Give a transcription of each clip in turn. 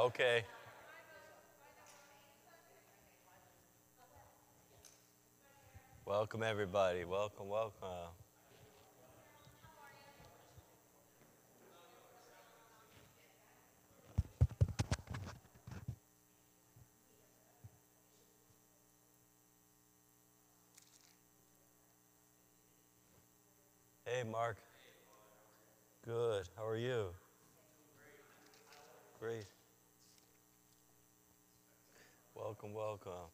Okay. Welcome, everybody. Welcome, welcome. 'Hey, Mark. Good. How are you? Great. Welcome, welcome.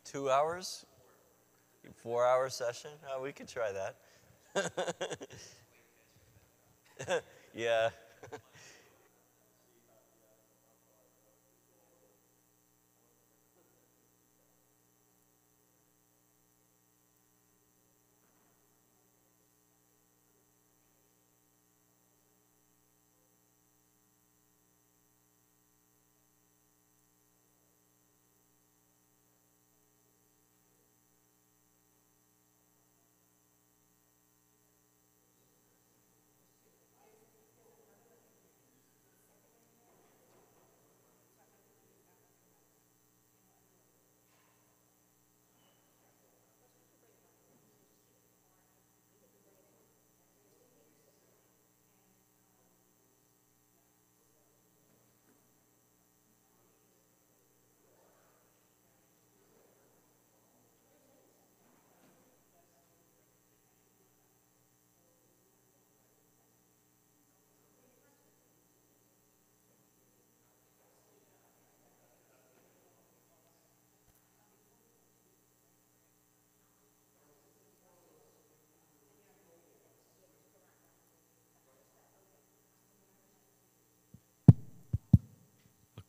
Two hours? 4 hour session? Oh, we could try that. Yeah.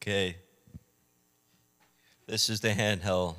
Okay. This is the handheld.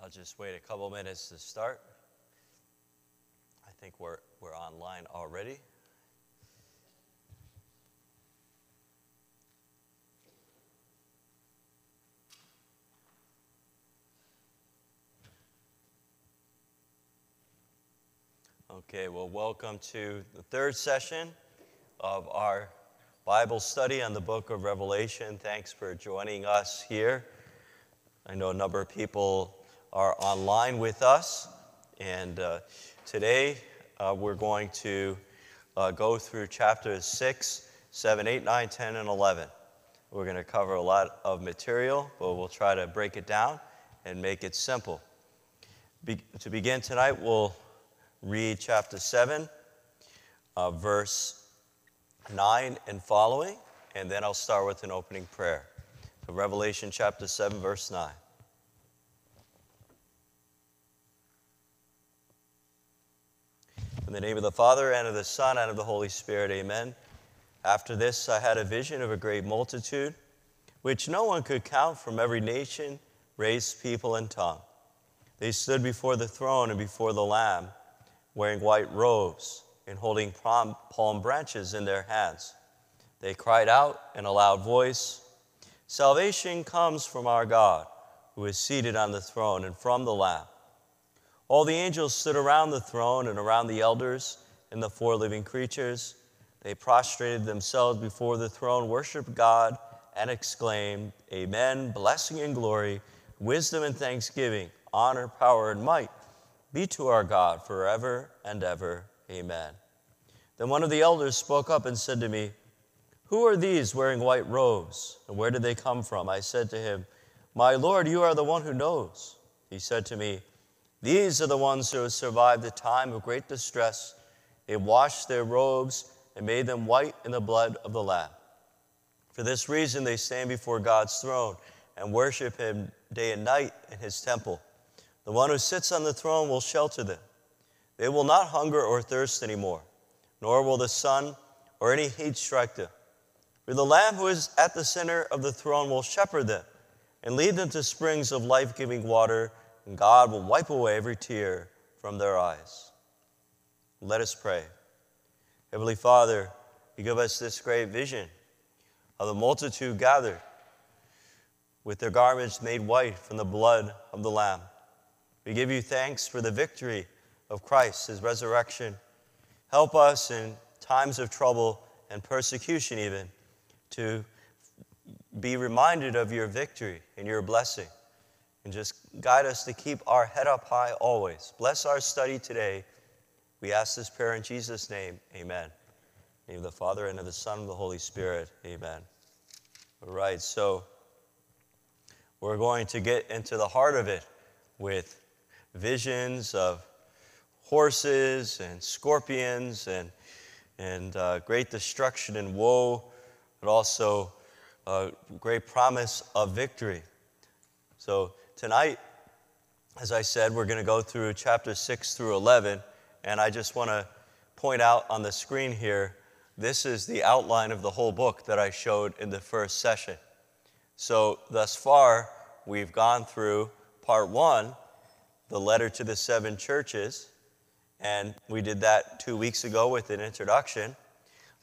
I'll just wait a couple minutes to start. I think we're online already. Okay, well, welcome to the third session of our Bible study on the book of Revelation. Thanks for joining us here. I know a number of people are online with us, and today we're going to go through chapters 6, 7, 8, 9, 10, and 11. We're going to cover a lot of material, but we'll try to break it down and make it simple. To begin tonight, we'll read chapter 7, verse 9 and following, and then I'll start with an opening prayer. So Revelation chapter 7, verse 9. In the name of the Father, and of the Son, and of the Holy Spirit, amen. After this I had a vision of a great multitude, which no one could count, from every nation, race, people, and tongue. They stood before the throne and before the Lamb, wearing white robes and holding palm branches in their hands. They cried out in a loud voice, "Salvation comes from our God, who is seated on the throne, and from the Lamb." All the angels stood around the throne and around the elders and the four living creatures. They prostrated themselves before the throne, worshiped God, and exclaimed, "Amen, blessing and glory, wisdom and thanksgiving, honor, power, and might be to our God forever and ever. Amen." Then one of the elders spoke up and said to me, "Who are these wearing white robes, and where did they come from?" I said to him, "My Lord, you are the one who knows." He said to me, "These are the ones who have survived the time of great distress. They washed their robes and made them white in the blood of the Lamb. For this reason they stand before God's throne and worship him day and night in his temple. The one who sits on the throne will shelter them. They will not hunger or thirst anymore, nor will the sun or any heat strike them. For the Lamb who is at the center of the throne will shepherd them and lead them to springs of life-giving water, and God will wipe away every tear from their eyes." Let us pray. Heavenly Father, you give us this great vision of the multitude gathered with their garments made white from the blood of the Lamb. We give you thanks for the victory of Christ, his resurrection. Help us in times of trouble and persecution even to be reminded of your victory and your blessing. And just guide us to keep our head up high always. Bless our study today. We ask this prayer in Jesus' name. Amen. In the name of the Father, and of the Son, and of the Holy Spirit. Amen. All right, so we're going to get into the heart of it with visions of horses and scorpions and great destruction and woe, but also great promise of victory. So tonight, as I said, we're going to go through chapters 6 through 11, and I just want to point out on the screen here, this is the outline of the whole book that I showed in the first session. So thus far, we've gone through part 1, the letter to the 7 churches, and we did that 2 weeks ago with an introduction.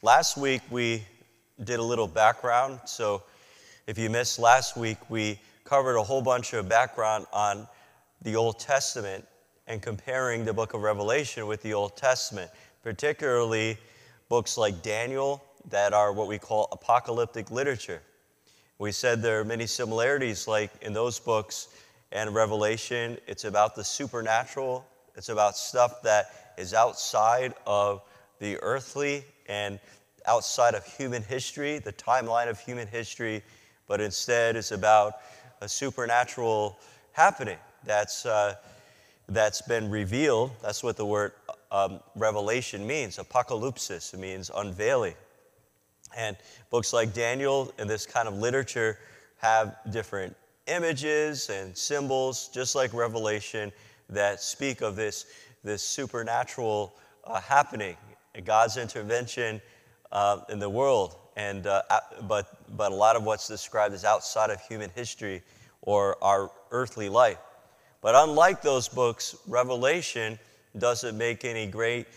Last week, we did a little background, so if you missed last week, we covered a whole bunch of background on the Old Testament and comparing the book of Revelation with the Old Testament, particularly books like Daniel that are what we call apocalyptic literature. We said there are many similarities, like in those books and Revelation, it's about the supernatural. It's about stuff that is outside of the earthly and outside of human history, the timeline of human history, but instead it's about a supernatural happening that's been revealed. That's what the word revelation means, apocalypsis. It means unveiling. And books like Daniel and this kind of literature have different images and symbols, just like Revelation, that speak of this supernatural happening, God's intervention in the world. And but a lot of what's described is outside of human history or our earthly life. But unlike those books, Revelation doesn't make any great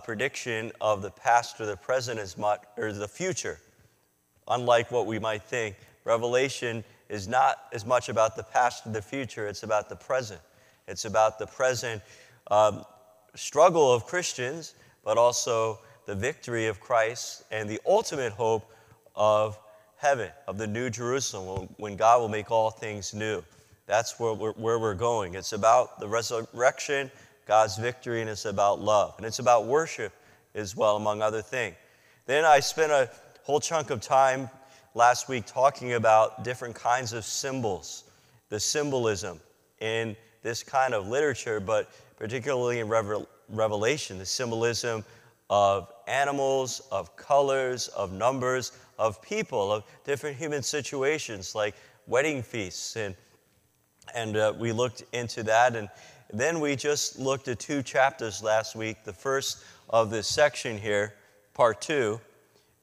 prediction of the past or the present as much, or the future. Unlike what we might think, Revelation is not as much about the past or the future, it's about the present. It's about the present struggle of Christians, but also the victory of Christ and the ultimate hope of heaven, of the New Jerusalem, when God will make all things new. That's where we're going. It's about the resurrection, God's victory, and it's about love. And it's about worship as well, among other things. Then I spent a whole chunk of time last week talking about different kinds of symbols, the symbolism in this kind of literature, but particularly in Revelation, the symbolism of animals, of colors, of numbers, of people, of different human situations like wedding feasts. And we looked into that. And then we just looked at 2 chapters last week. The first of this section here, part 2,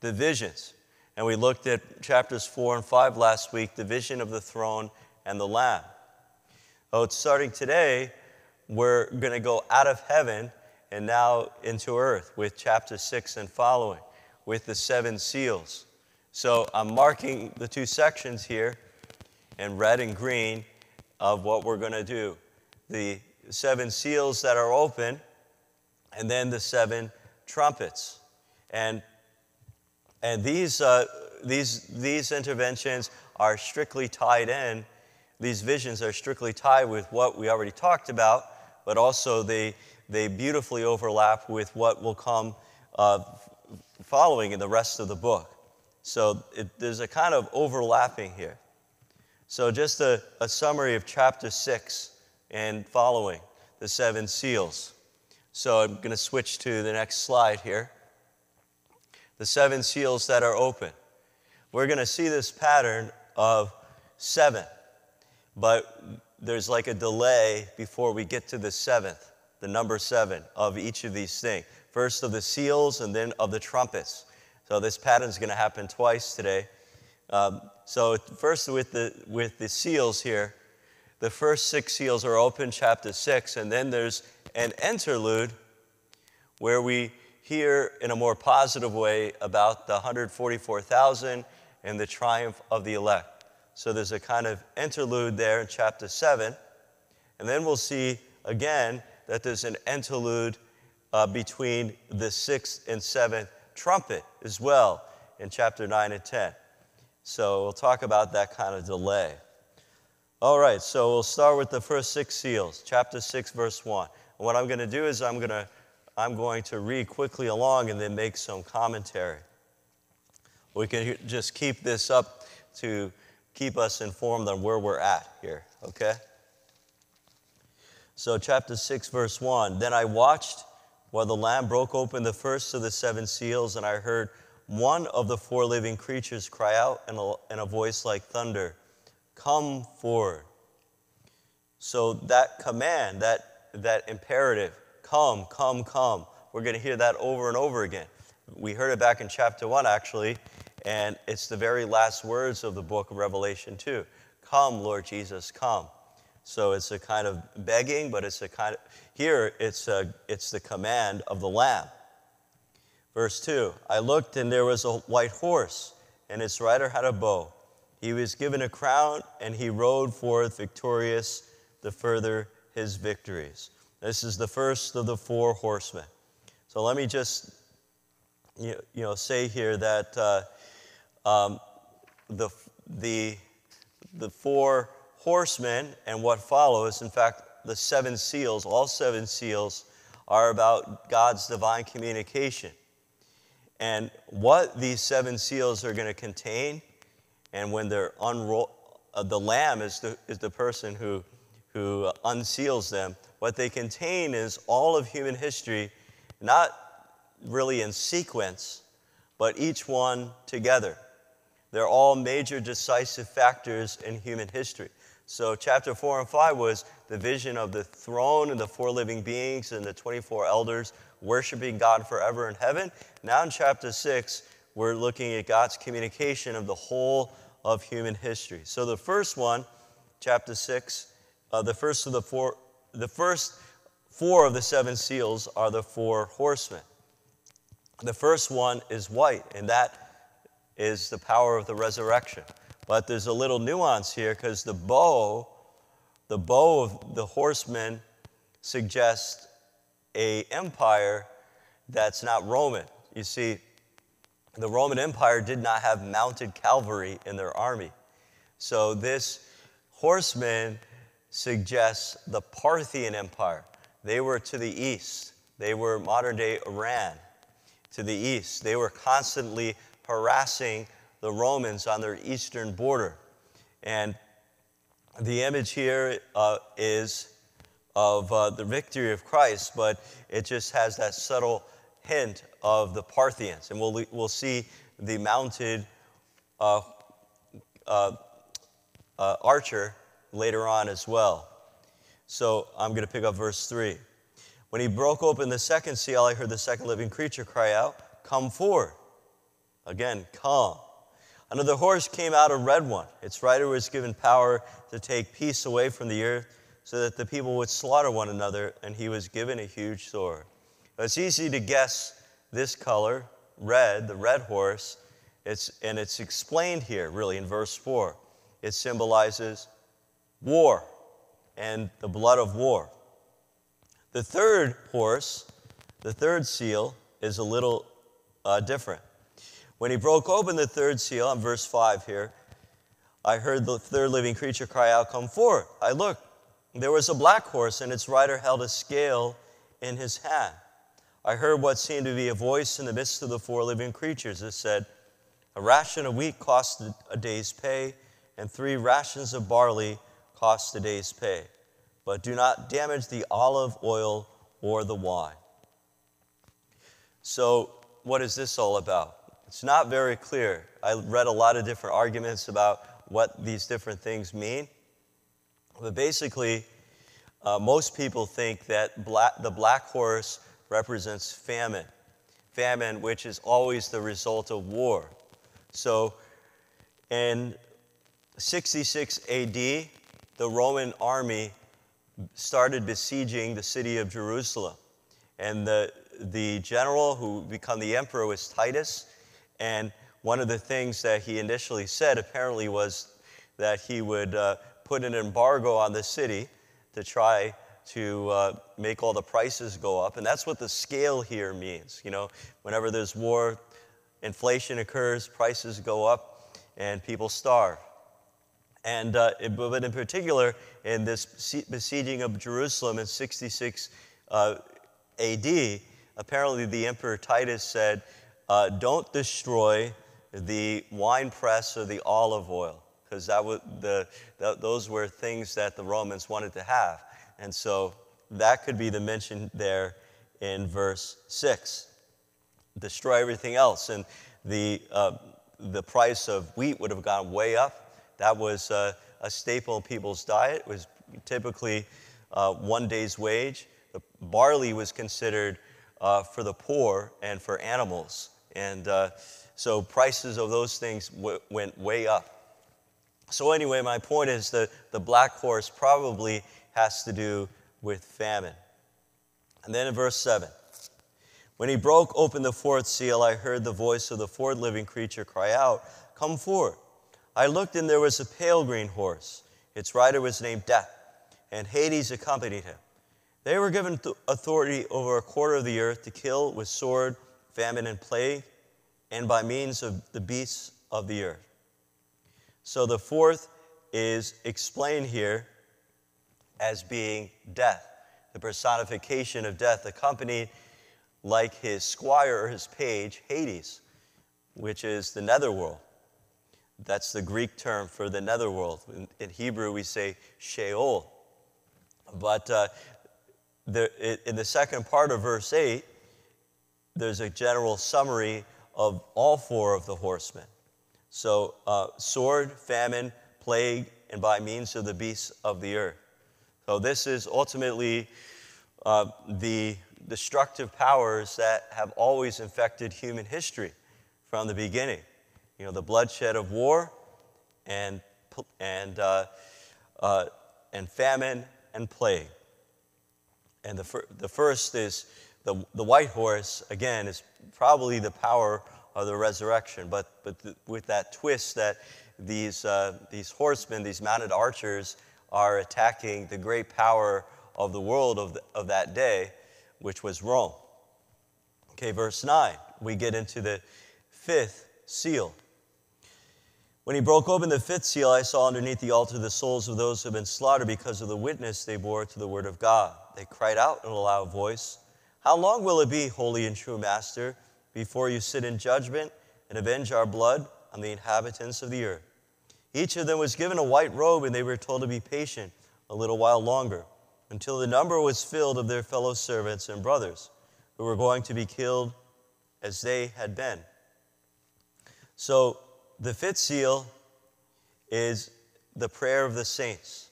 the visions. And we looked at chapters 4 and 5 last week, the vision of the throne and the Lamb. Oh, starting today, we're going to go out of heaven and now into earth with chapter 6 and following, with the 7 seals. So I'm marking the 2 sections here in red and green of what we're going to do. The 7 seals that are open, and then the 7 trumpets. And these interventions are strictly tied in. These visions are strictly tied with what we already talked about, but also they beautifully overlap with what will come following in the rest of the book. So there's a kind of overlapping here. So just a summary of chapter 6 and following, the 7 seals. So I'm going to switch to the next slide here. The 7 seals that are open. We're going to see this pattern of 7, but there's like a delay before we get to the 7th, the number 7 of each of these things. First of the seals and then of the trumpets. So this pattern is going to happen twice today. So first with the seals here, the first 6 seals are open, chapter 6, and then there's an interlude where we hear in a more positive way about the 144,000 and the triumph of the elect. So there's a kind of interlude there in chapter 7, and then we'll see again that there's an interlude between the 6th and 7th trumpet as well in chapter 9 and 10. So we'll talk about that kind of delay. All right, so we'll start with the first 6 seals, chapter 6, verse 1. And what I'm going to do is I'm going to read quickly along and then make some commentary. We can just keep this up to keep us informed on where we're at here, okay? So chapter 6, verse 1. Then I watched while the Lamb broke open the first of the 7 seals, and I heard one of the 4 living creatures cry out in a voice like thunder, "Come forward." So that command, that imperative, come, come, come, we're going to hear that over and over again. We heard it back in chapter 1, actually, and it's the very last words of the book of Revelation 2. Come, Lord Jesus, come. So it's a kind of begging, but it's a kind of, here it's the command of the Lamb. Verse 2, I looked and there was a white horse, and its rider had a bow. He was given a crown, and he rode forth victorious to further his victories. This is the first of the 4 horsemen. So let me just say here that the 4 horsemen and what follows, in fact, the 7 seals, all 7 seals are about God's divine communication. And what these 7 seals are going to contain, and when they're unrolled, the Lamb is the person who unseals them. What they contain is all of human history, not really in sequence, but each one together. They're all major decisive factors in human history. So chapter 4 and 5 was the vision of the throne and the 4 living beings and the 24 elders worshiping God forever in heaven. Now in chapter 6, we're looking at God's communication of the whole of human history. So the first one, chapter 6, the first 4 of the 7 seals are the 4 horsemen. The first one is white, and that is the power of the resurrection. But there's a little nuance here because the bow of the horsemen suggests an empire that's not Roman. You see, the Roman Empire did not have mounted cavalry in their army. So this horseman suggests the Parthian Empire. They were to the east. They were modern-day Iran to the east. They were constantly harassing the Romans on their eastern border. And the image here is of the victory of Christ, but it just has that subtle hint of the Parthians. And we'll see the mounted archer later on as well. So I'm going to pick up verse 3. When he broke open the second seal, I heard the second living creature cry out, "Come forward." Again, come. Another horse came out, a red one. Its rider was given power to take peace away from the earth so that the people would slaughter one another, and he was given a huge sword. It's easy to guess this color, red, the red horse. It's explained here, really, in verse 4. It symbolizes war and the blood of war. The third horse, the third seal, is a little different. When he broke open the third seal, on verse 5 here, I heard the third living creature cry out, "Come forward." I looked. There was a black horse, and its rider held a scale in his hand. I heard what seemed to be a voice in the midst of the four living creatures. It said, "A ration of wheat cost a day's pay, and 3 rations of barley cost a day's pay. But do not damage the olive oil or the wine." So what is this all about? It's not very clear. I read a lot of different arguments about what these different things mean. But basically, most people think that the black horse represents famine. Famine, which is always the result of war. So in 66 AD, the Roman army started besieging the city of Jerusalem. And the general who became the emperor was Titus. And one of the things that he initially said apparently was that he would put an embargo on the city to try to make all the prices go up. And that's what the scale here means. You know, whenever there's war, inflation occurs, prices go up, and people starve. And but in particular, in this besieging of Jerusalem in 66 AD, apparently the Emperor Titus said, "Don't destroy the wine press or the olive oil," because those were things that the Romans wanted to have. And so that could be the mention there in verse 6. Destroy everything else. And the price of wheat would have gone way up. That was a staple in people's diet. It was typically 1 day's wage. The barley was considered for the poor and for animals. And so prices of those things went way up. So anyway, my point is that the black horse probably has to do with famine. And then in verse 7, when he broke open the fourth seal, I heard the voice of the fourth living creature cry out, "Come forward." I looked, and there was a pale green horse. Its rider was named Death, and Hades accompanied him. They were given authority over a quarter of the earth to kill with sword, famine, and plague, and by means of the beasts of the earth. So the fourth is explained here as being death, the personification of death, accompanied like his squire or his page, Hades, which is the netherworld. That's the Greek term for the netherworld. In Hebrew, we say Sheol. But in the second part of verse 8, there's a general summary of all 4 of the horsemen. So sword, famine, plague, and by means of the beasts of the earth. So this is ultimately the destructive powers that have always infected human history from the beginning. You know, the bloodshed of war and famine and plague. And the first is the white horse, again, is probably the power of the resurrection, but with that twist that these horsemen, these mounted archers, are attacking the great power of the world of that day, which was Rome. Okay, verse 9, we get into the fifth seal. When he broke open the fifth seal, I saw underneath the altar the souls of those who had been slaughtered because of the witness they bore to the word of God. They cried out in a loud voice, "How long will it be, holy and true master, before you sit in judgment and avenge our blood on the inhabitants of the earth?" Each of them was given a white robe, and they were told to be patient a little while longer, until the number was filled of their fellow servants and brothers, who were going to be killed as they had been. So the fifth seal is the prayer of the saints.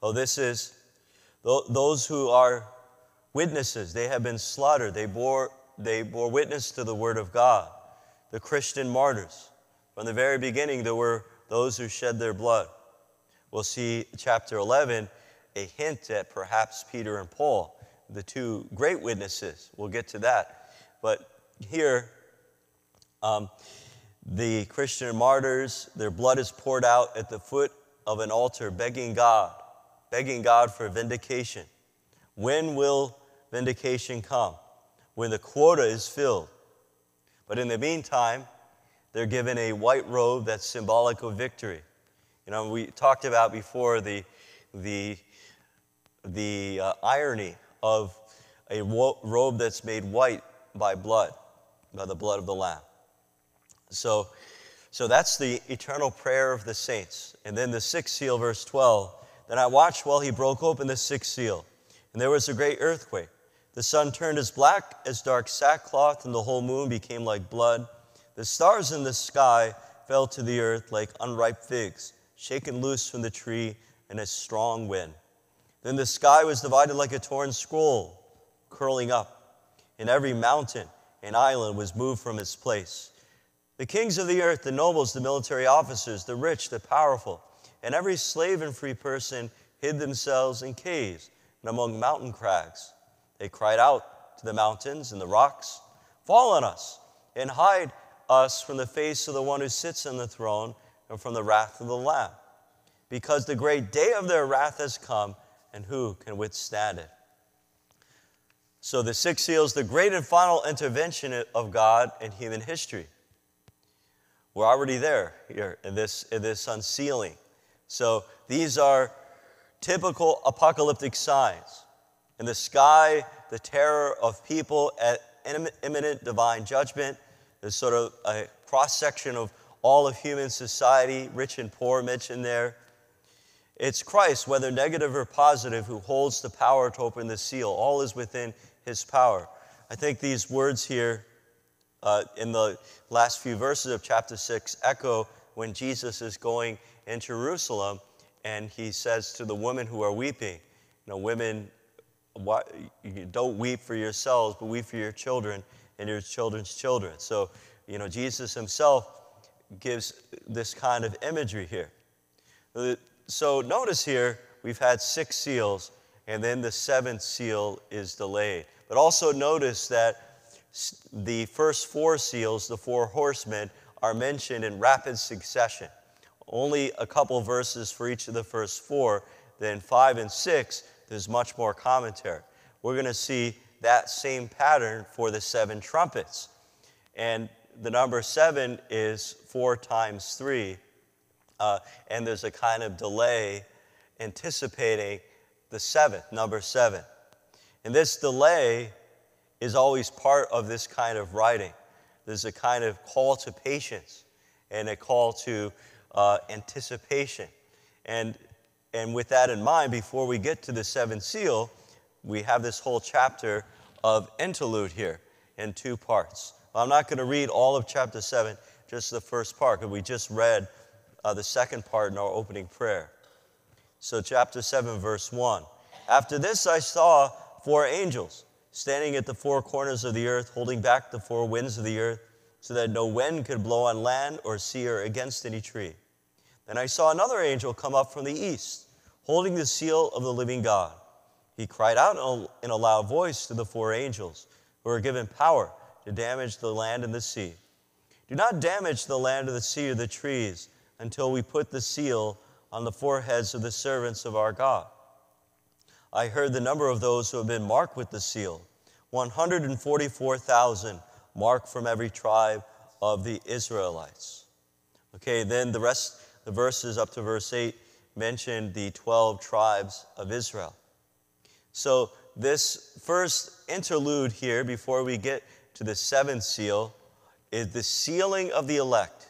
Oh, this is those who are witnesses. They have been slaughtered. They bore witness to the word of God. The Christian martyrs. From the very beginning, there were those who shed their blood. We'll see chapter 11, a hint at perhaps Peter and Paul, the two great witnesses. We'll get to that. But here, the Christian martyrs, their blood is poured out at the foot of an altar, begging God for vindication. When will vindication come? When the quota is filled. But in the meantime, they're given a white robe that's symbolic of victory. You know, we talked about before the irony of a robe that's made white by blood, by the blood of the Lamb. So that's the eternal prayer of the saints. And then the sixth seal, verse 12. Then I watched while he broke open the sixth seal, and there was a great earthquake. The sun turned as black as dark sackcloth, and the whole moon became like blood. The stars in the sky fell to the earth like unripe figs, shaken loose from the tree in a strong wind. Then the sky was divided like a torn scroll, curling up, and every mountain and island was moved from its place. The kings of the earth, the nobles, the military officers, the rich, the powerful, and every slave and free person hid themselves in caves and among mountain crags. They cried out to the mountains and the rocks, "Fall on us and hide us from the face of the one who sits on the throne and from the wrath of the Lamb, because the great day of their wrath has come, and who can withstand it?" So the sixth seal is the great and final intervention of God in human history. We're already there here in this unsealing. So these are typical apocalyptic signs. In the sky, the terror of people at imminent divine judgment. There's sort of a cross-section of all of human society, rich and poor mentioned there. It's Christ, whether negative or positive, who holds the power to open the seal. All is within his power. I think these words here in the last few verses of chapter 6 echo when Jesus is going in Jerusalem and he says to the women who are weeping, women, don't weep for yourselves, but weep for your children and your children's children. So, Jesus himself gives this kind of imagery here. So notice here, we've had 6 seals, and then the 7th seal is delayed. But also notice that the first 4 seals, the 4 horsemen, are mentioned in rapid succession. Only a couple verses for each of the first 4. Then 5 and 6, there's much more commentary. We're going to see that same pattern for the 7 trumpets. And the number 7 is 4 times 3. And there's a kind of delay anticipating the 7th, number 7. And this delay is always part of this kind of writing. There's a kind of call to patience and a call to anticipation. And with that in mind, before we get to the 7th seal, we have this whole chapter of Interlude here in 2 parts. I'm not going to read all of chapter 7, just the first part, because we just read the second part in our opening prayer. So chapter 7, verse 1. After this I saw 4 angels standing at the 4 corners of the earth, holding back the 4 winds of the earth, so that no wind could blow on land or sea or against any tree. Then I saw another angel come up from the east, holding the seal of the living God. He cried out in a loud voice to the 4 angels, who were given power to damage the land and the sea. Do not damage the land or the sea or the trees until we put the seal on the foreheads of the servants of our God. I heard the number of those who have been marked with the seal. 144,000 marked from every tribe of the Israelites. Okay, then the verses up to verse 8 mention the 12 tribes of Israel. So this first interlude here, before we get to the seventh seal, is the sealing of the elect.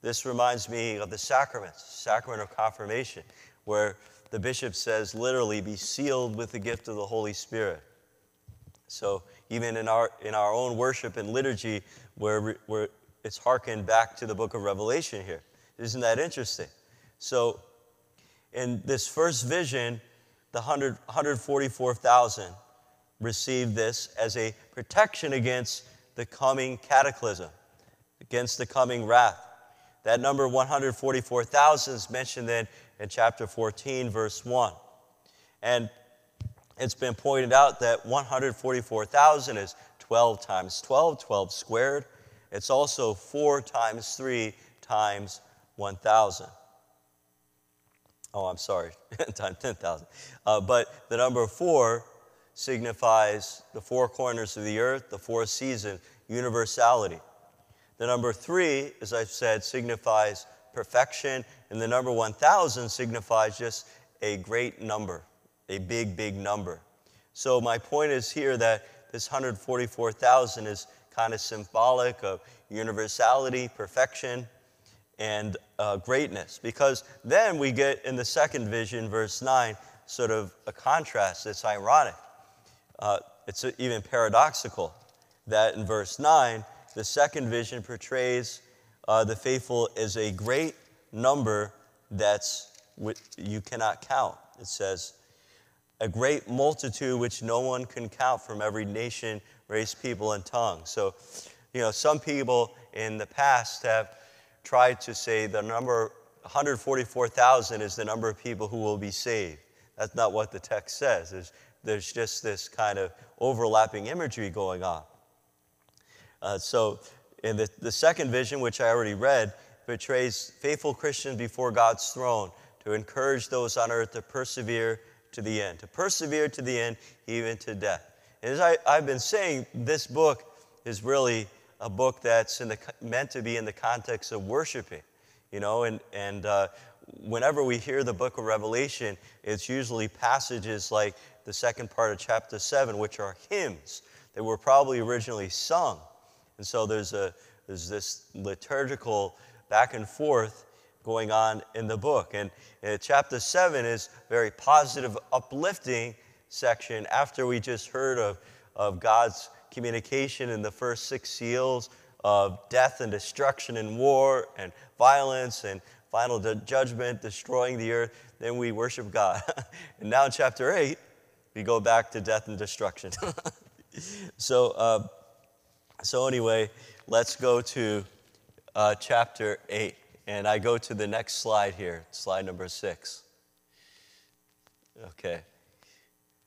This reminds me of the sacrament of confirmation, where the bishop says literally, be sealed with the gift of the Holy Spirit. So even in our own worship and liturgy, where it's hearkened back to the book of Revelation here. Isn't that interesting? So in this first vision, the 144,000 received this as a protection against the coming cataclysm, against the coming wrath. That number 144,000 is mentioned then in chapter 14, verse 1. And it's been pointed out that 144,000 is 12 times 12, 12 squared. It's also 4 times 3 times 1,000. Oh, I'm sorry, times 10,000. But the number 4 signifies the four corners of the earth, the four seasons, universality. The number 3, as I've said, signifies perfection, and the number 1,000 signifies just a great number, a big, big number. So my point is here that this 144,000 is kind of symbolic of universality, perfection, and greatness. Because then we get in the second vision, verse 9, sort of a contrast. It's ironic. It's even paradoxical that in verse 9, the second vision portrays the faithful as a great number that's you cannot count. It says, a great multitude which no one can count from every nation, race, people, and tongue. So, some people in the past have tried to say the number 144,000 is the number of people who will be saved. That's not what the text says. There's just this kind of overlapping imagery going on. So in the second vision, which I already read, portrays faithful Christians before God's throne to encourage those on earth to persevere to the end, even to death. And as I've been saying, this book is really a book that's meant to be in the context of worshiping, and whenever we hear the book of Revelation, it's usually passages like the second part of chapter 7, which are hymns that were probably originally sung. And so there's this liturgical back and forth going on in the book. And chapter 7 is very positive, uplifting section after we just heard of God's communication in the first 6 seals of death and destruction and war and violence and final judgment, destroying the earth. Then we worship God. And now in chapter 8, we go back to death and destruction. So anyway, let's go to chapter 8. And I go to the next slide here, slide number 6. Okay.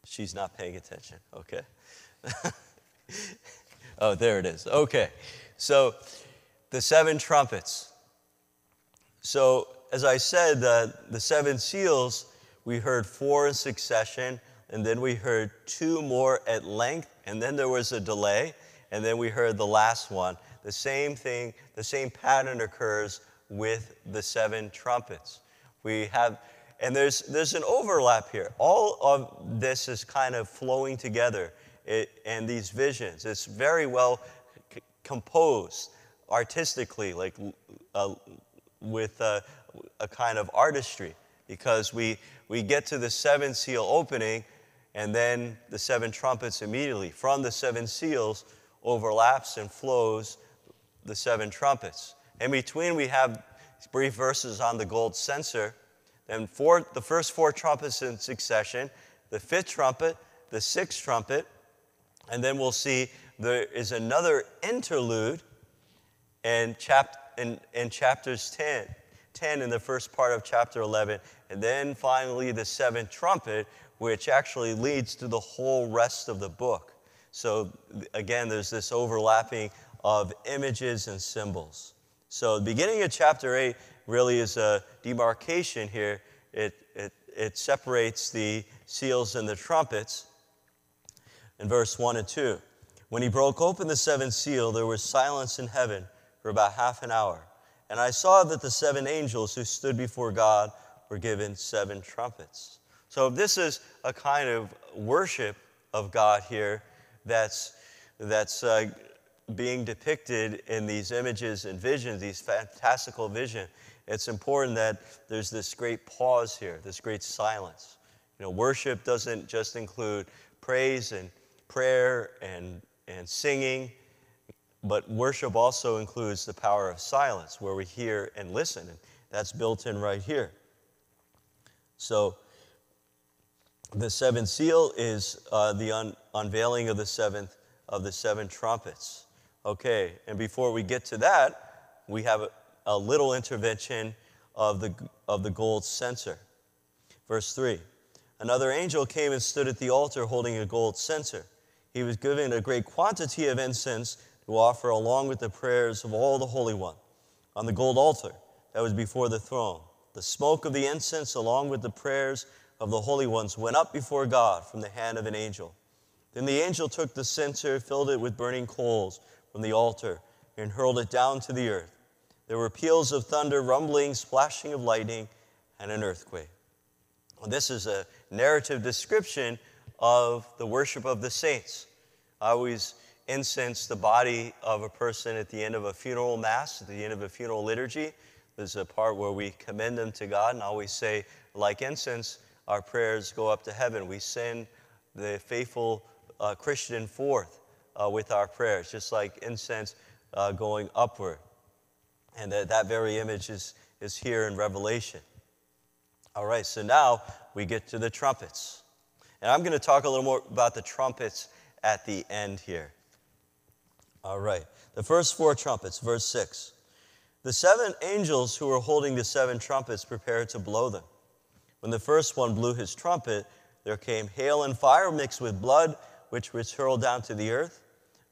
She's not paying attention. Okay. Oh, there it is. Okay. So the 7 trumpets. So as I said, the 7 seals, we heard 4 in succession, and then we heard 2 more at length, and then there was a delay, and then we heard the last one. The same thing, the same pattern occurs with the 7 trumpets. And there's an overlap here. All of this is kind of flowing together, and these visions. It's very well composed artistically, like with a kind of artistry, because we get to the 7th seal opening, and then the 7 trumpets immediately. From the 7 seals overlaps and flows the 7 trumpets. In between, we have brief verses on the gold censer. Then the first 4 trumpets in succession, the 5th trumpet, the 6th trumpet, and then we'll see there is another interlude in chapters 10 in the first part of chapter 11, and then finally the 7th trumpet, which actually leads to the whole rest of the book. So again, there's this overlapping of images and symbols. So the beginning of chapter 8 really is a demarcation here. It separates the seals and the trumpets. in verse 1 and 2. When he broke open the seventh seal, there was silence in heaven for about half an hour. And I saw that the seven angels who stood before God were given seven trumpets. So this is a kind of worship of God here that's being depicted in these images and visions, these fantastical visions. It's important that there's this great pause here, this great silence. Worship doesn't just include praise and prayer and singing, but worship also includes the power of silence, where we hear and listen, and that's built in right here. So the seventh seal is the unveiling of the seven trumpets. Okay, and before we get to that, we have a little intervention of the gold censer. Verse 3, another angel came and stood at the altar holding a gold censer. He was given a great quantity of incense to offer along with the prayers of all the holy one on the gold altar that was before the throne. The smoke of the incense along with the prayers of the holy ones went up before God from the hand of an angel. Then the angel took the censer, filled it with burning coals from the altar, and hurled it down to the earth. There were peals of thunder, rumbling, splashing of lightning, and an earthquake. Well, this is a narrative description of the worship of the saints. I always incense the body of a person at the end of a funeral mass, at the end of a funeral liturgy. There's a part where we commend them to God, and I always say, like incense, our prayers go up to heaven. We send the faithful Christian forth with our prayers, just like incense going upward. And that very image is here in Revelation. All right, so now we get to the trumpets. And I'm going to talk a little more about the trumpets at the end here. All right, the first four trumpets, verse 6. The seven angels who were holding the seven trumpets prepared to blow them. When the first one blew his trumpet, there came hail and fire mixed with blood, which was hurled down to the earth.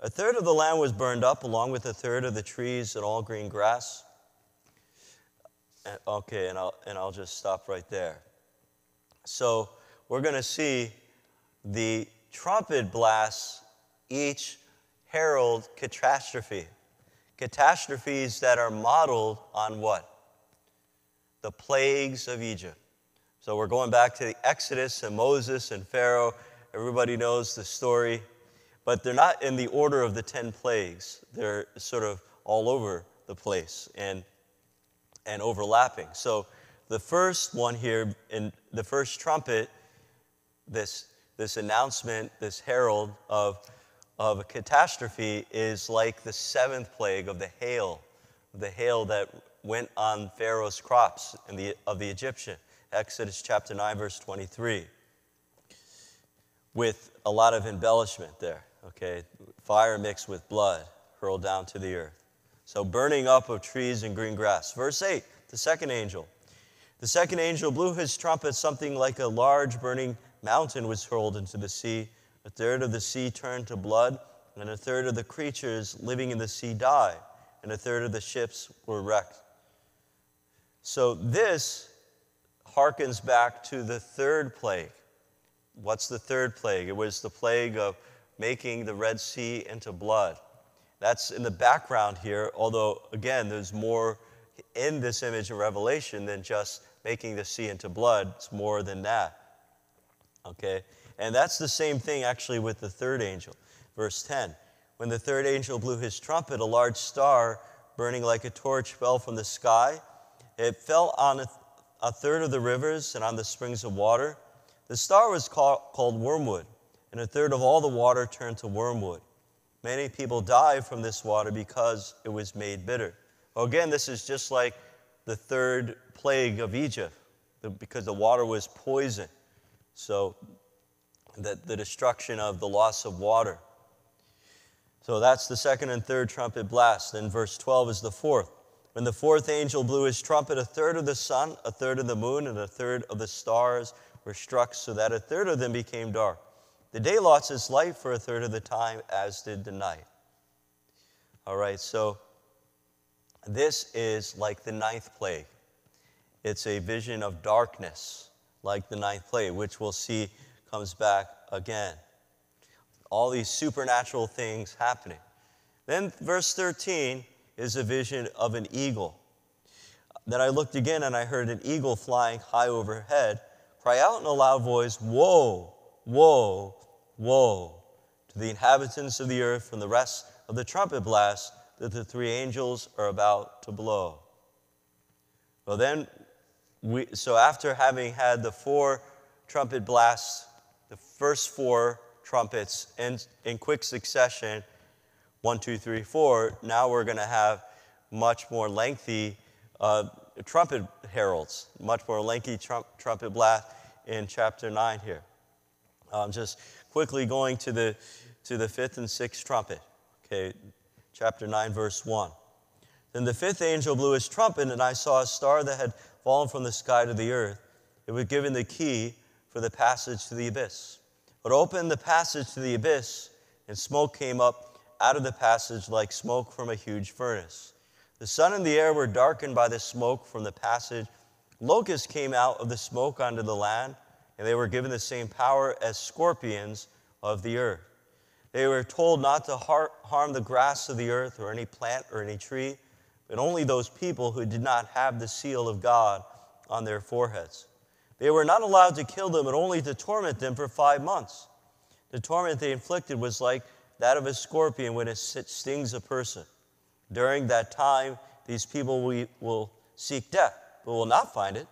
A third of the land was burned up, along with a third of the trees and all green grass. Okay, and I'll just stop right there. So we're going to see the trumpet blasts each herald catastrophe. Catastrophes that are modeled on what? The plagues of Egypt. So we're going back to the Exodus and Moses and Pharaoh. Everybody knows the story. But they're not in the order of the 10 plagues. They're sort of all over the place and overlapping. So the first one here, in the first trumpet, this announcement, this herald of a catastrophe is like the seventh plague of the hail that went on Pharaoh's crops of the Egyptian. Exodus chapter 9, verse 23. With a lot of embellishment there, okay? Fire mixed with blood hurled down to the earth. So burning up of trees and green grass. Verse 8, the second angel. The second angel blew his trumpet. Something like a large burning mountain was hurled into the sea. A third of the sea turned to blood, and a third of the creatures living in the sea died, and a third of the ships were wrecked. So this harkens back to the third plague. What's the third plague? It was the plague of making the Red Sea into blood. That's in the background here, although, again, there's more in this image of Revelation than just making the sea into blood. It's more than that. Okay? And that's the same thing, actually, with the third angel. Verse 10, when the third angel blew his trumpet, a large star, burning like a torch, fell from the sky. It fell on a third of the rivers and on the springs of water. The star was called wormwood, and a third of all the water turned to wormwood. Many people died from this water because it was made bitter. Well, again, this is just like the third plague of Egypt, because the water was poison. So the destruction of the loss of water. So that's the second and third trumpet blast. Then verse 12 is the fourth. When the fourth angel blew his trumpet, a third of the sun, a third of the moon, and a third of the stars were struck, so that a third of them became dark. The day lost its light for a third of the time, as did the night. All right, so this is like the ninth plague. It's a vision of darkness, like the ninth plague, which we'll see comes back again. All these supernatural things happening. Then verse 13 is a vision of an eagle. Then I looked again, and I heard an eagle flying high overhead cry out in a loud voice, "Woe, woe, woe to the inhabitants of the earth from the rest of the trumpet blast that the three angels are about to blow." Well, then, so after having had the four trumpet blasts, the first four trumpets in quick succession, 1, 2, 3, 4, now we're going to have much more lengthy trumpet heralds, much more lengthy trumpet blast in chapter 9 here. Just quickly going to the fifth and sixth trumpet. Okay, chapter 9, verse 1. Then the fifth angel blew his trumpet, and I saw a star that had fallen from the sky to the earth. It was given the key for the passage to the abyss. It opened the passage to the abyss, and smoke came up out of the passage like smoke from a huge furnace. The sun and the air were darkened by the smoke from the passage. Locusts came out of the smoke onto the land, and they were given the same power as scorpions of the earth. They were told not to harm the grass of the earth or any plant or any tree, but only those people who did not have the seal of God on their foreheads. They were not allowed to kill them, but only to torment them for 5 months. The torment they inflicted was like that of a scorpion when it stings a person. During that time, these people will seek death, but will not find it.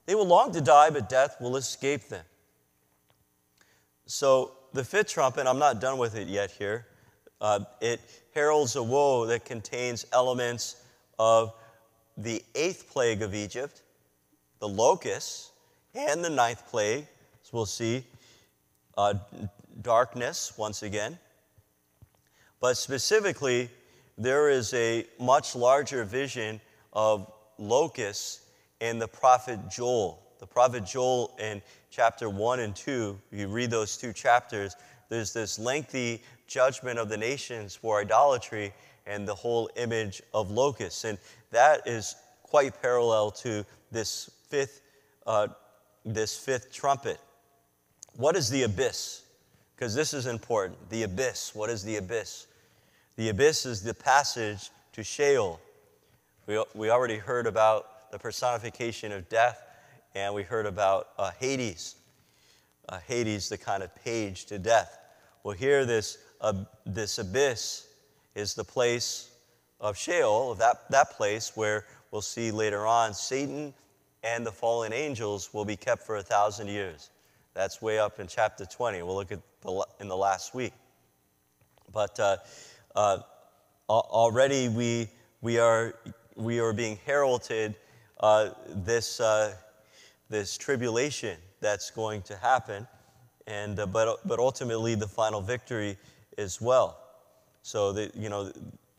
They will long to die, but death will escape them. So the fifth trumpet, I'm not done with it yet here. It heralds a woe that contains elements of the eighth plague of Egypt, the locusts, and the ninth plague, as we'll see, darkness once again. But specifically, there is a much larger vision of locusts in the prophet Joel. The prophet Joel in chapter 1 and 2, you read those two chapters, there's this lengthy judgment of the nations for idolatry and the whole image of locusts. And that is quite parallel to this fifth trumpet. What is the abyss? Because this is important. The abyss. What is the abyss? The abyss is the passage to Sheol. We already heard about the personification of death, and we heard about Hades. Hades, the kind of page to death. Well, here this abyss is the place of Sheol, that place where we'll see later on Satan and the fallen angels will be kept for 1,000 years. That's way up in chapter 20. We'll look at in the last week. But already we are being heralded this tribulation that's going to happen, and but ultimately the final victory as well. So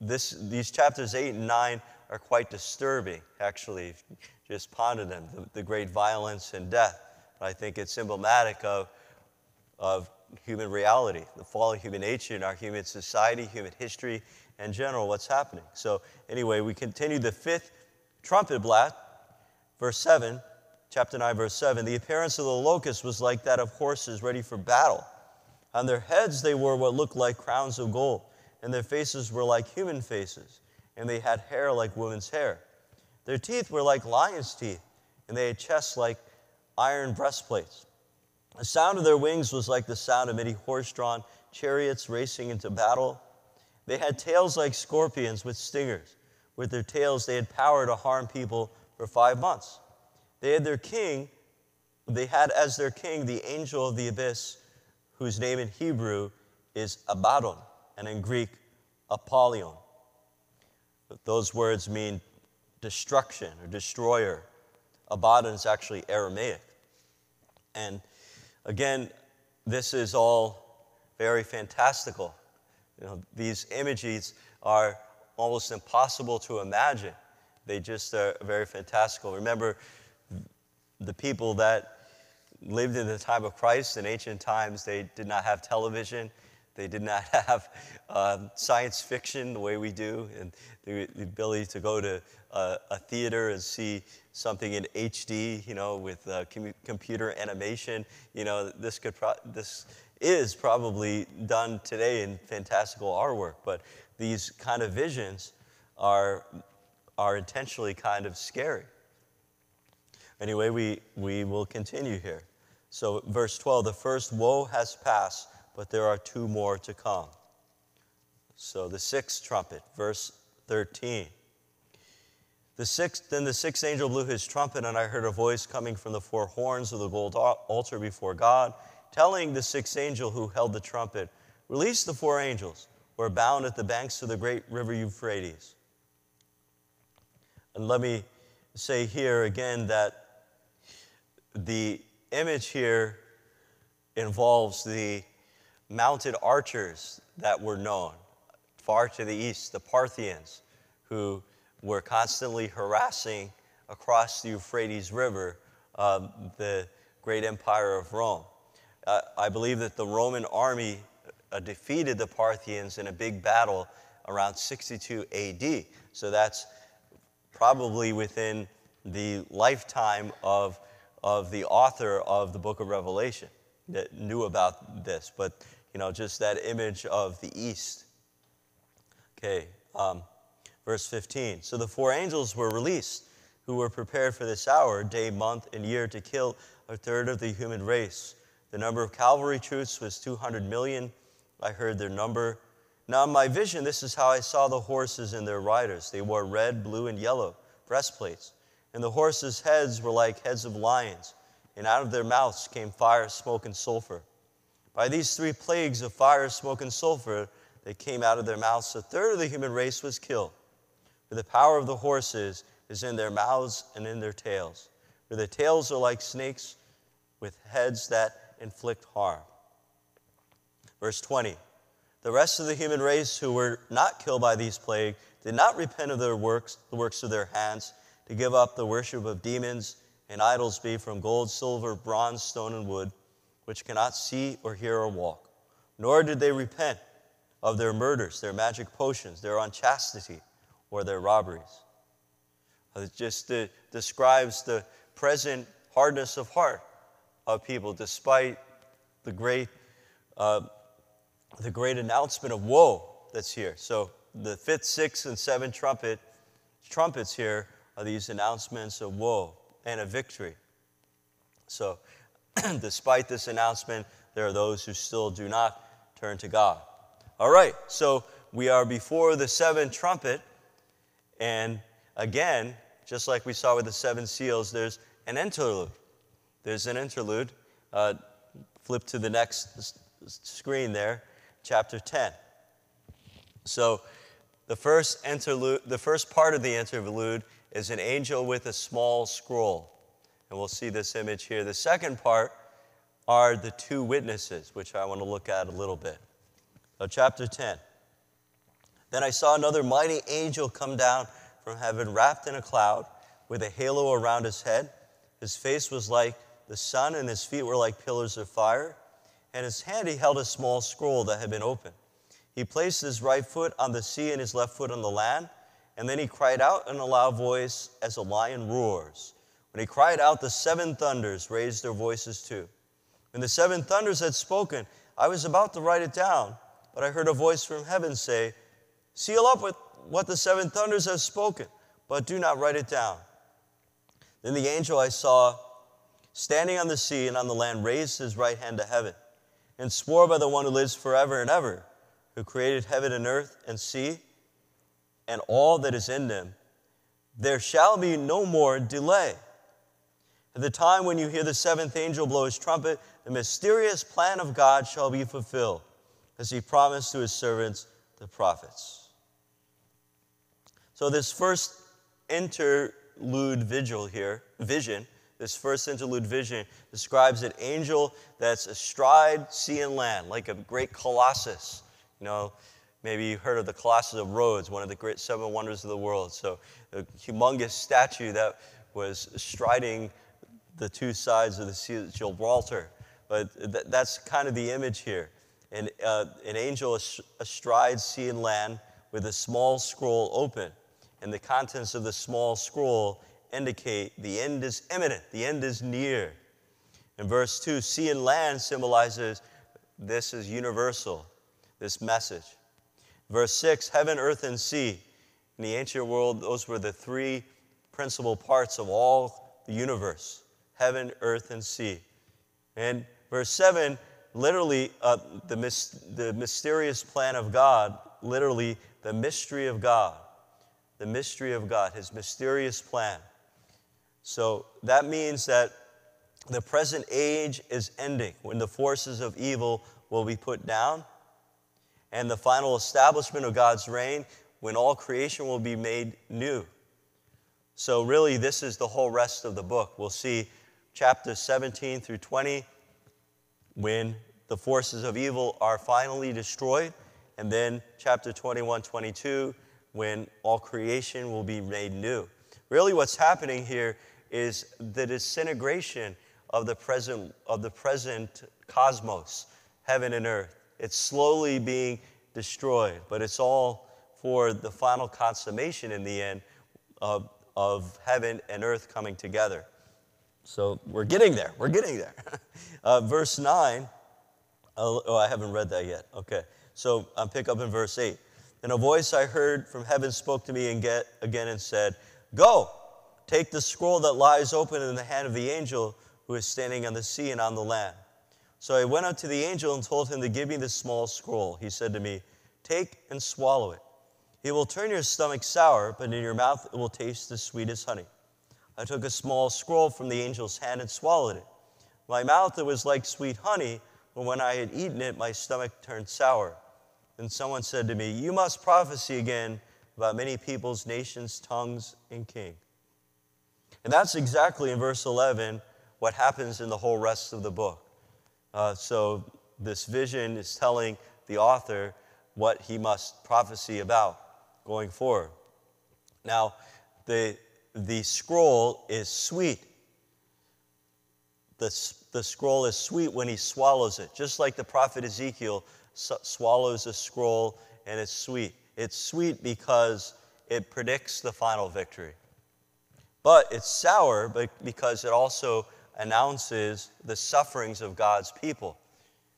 these chapters 8 and 9 are quite disturbing, actually. If you just ponder them, the great violence and death. But I think it's emblematic of human reality, the fall of human nature in our human society, human history, in general, what's happening. So anyway, we continue the fifth trumpet blast, verse 7, chapter 9, verse 7. The appearance of the locusts was like that of horses ready for battle. On their heads they wore what looked like crowns of gold, and their faces were like human faces, and they had hair like women's hair. Their teeth were like lions' teeth, and they had chests like iron breastplates. The sound of their wings was like the sound of many horse-drawn chariots racing into battle. They had tails like scorpions with stingers. With their tails they had power to harm people for 5 months. They had as their king the angel of the abyss, whose name in Hebrew is Abaddon, and in Greek, Apollyon. Those words mean destruction or destroyer. Abaddon is actually Aramaic. And again, this is all very fantastical. These images are almost impossible to imagine. They just are very fantastical. Remember, the people that lived in the time of Christ in ancient times, they did not have television. They did not have science fiction the way we do, and the ability to go to a theater and see something in HD, with computer animation. This is probably done today in fantastical artwork, but these kind of visions are intentionally kind of scary. Anyway, we will continue here. So verse 12, the first woe has passed, but there are two more to come. So the sixth trumpet, verse 13. Then the sixth angel blew his trumpet, and I heard a voice coming from the four horns of the gold altar before God, telling the sixth angel who held the trumpet, release the four angels who are bound at the banks of the great river Euphrates. And let me say here again that the image here involves the mounted archers that were known far to the east, the Parthians, who were constantly harassing across the Euphrates River the great empire of Rome. I believe that the Roman army defeated the Parthians in a big battle around 62 AD. So that's probably within the lifetime of the author of the book of Revelation that knew about this. But, just that image of the east. Okay, verse 15. So the four angels were released, who were prepared for this hour, day, month, and year, to kill a third of the human race. The number of cavalry troops was 200 million. I heard their number. Now in my vision, this is how I saw the horses and their riders. They wore red, blue, and yellow breastplates. And the horses' heads were like heads of lions, and out of their mouths came fire, smoke, and sulfur. By these three plagues of fire, smoke, and sulfur that came out of their mouths, a third of the human race was killed. For the power of the horses is in their mouths and in their tails. For the tails are like snakes with heads that inflict harm. Verse 20. The rest of the human race who were not killed by these plagues did not repent of their works, the works of their hands, to give up the worship of demons and idols be from gold, silver, bronze, stone, and wood, which cannot see or hear or walk. Nor did they repent of their murders, their magic potions, their unchastity, or their robberies. It just describes the present hardness of heart of people, despite the great announcement of woe that's here. So the fifth, sixth, and seventh trumpets here are these announcements of woe and of victory. So despite this announcement, there are those who still do not turn to God. All right, so we are before the seventh trumpet, and again, just like we saw with the seven seals, there's an interlude. There's an interlude. Flip to the next screen there, chapter 10. So the first part of the interlude is an angel with a small scroll. And we'll see this image here. The second part are the two witnesses, which I want to look at a little bit. So chapter 10. Then I saw another mighty angel come down from heaven, wrapped in a cloud, with a halo around his head. His face was like the sun, and his feet were like pillars of fire. And in his hand he held a small scroll that had been opened. He placed his right foot on the sea and his left foot on the land. And then he cried out in a loud voice as a lion roars. When he cried out, the seven thunders raised their voices too. When the seven thunders had spoken, I was about to write it down, but I heard a voice from heaven say, seal up with what the seven thunders have spoken, but do not write it down. Then the angel I saw standing on the sea and on the land raised his right hand to heaven and swore by the one who lives forever and ever, who created heaven and earth and sea and all that is in them, there shall be no more delay. At the time when you hear the seventh angel blow his trumpet, the mysterious plan of God shall be fulfilled, as he promised to his servants, the prophets. So this first interlude vision describes an angel that's astride sea and land, like a great colossus. Maybe you heard of the Colossus of Rhodes, one of the great seven wonders of the world. So a humongous statue that was striding the two sides of the Sea of Gibraltar. But that's kind of the image here. an angel astride sea and land with a small scroll open. And the contents of the small scroll indicate the end is imminent, the end is near. In verse 2, sea and land symbolizes this is universal, this message. Verse 6, heaven, earth, and sea. In the ancient world, those were the three principal parts of all the universe: heaven, earth, and sea. And verse 7, literally, the mysterious plan of God, literally, the mystery of God. The mystery of God, his mysterious plan. So that means that the present age is ending, when the forces of evil will be put down, and the final establishment of God's reign, when all creation will be made new. So really, this is the whole rest of the book. We'll see chapters 17 through 20, when the forces of evil are finally destroyed, and then chapter 21, 22, when all creation will be made new. Really what's happening here is the disintegration of the present cosmos, heaven and earth. It's slowly being destroyed, but it's all for the final consummation in the end of heaven and earth coming together. So we're getting there. We're getting there. Verse 9. Oh, I haven't read that yet. Okay. So I'll pick up in verse 8. And a voice I heard from heaven spoke to me again and said, "Go, take the scroll that lies open in the hand of the angel who is standing on the sea and on the land." So I went up to the angel and told him to give me the small scroll. He said to me, "Take and swallow it. It will turn your stomach sour, but in your mouth it will taste as sweet as honey." I took a small scroll from the angel's hand and swallowed it. My mouth, it was like sweet honey, but when I had eaten it, my stomach turned sour. Then someone said to me, "You must prophesy again about many peoples, nations, tongues, and kings." And that's exactly in verse 11 what happens in the whole rest of the book. So this vision is telling the author what he must prophesy about going forward. Now, the scroll is sweet. The scroll is sweet when he swallows it, just like the prophet Ezekiel swallows a scroll and it's sweet. It's sweet because it predicts the final victory. But it's sour because it also announces the sufferings of God's people,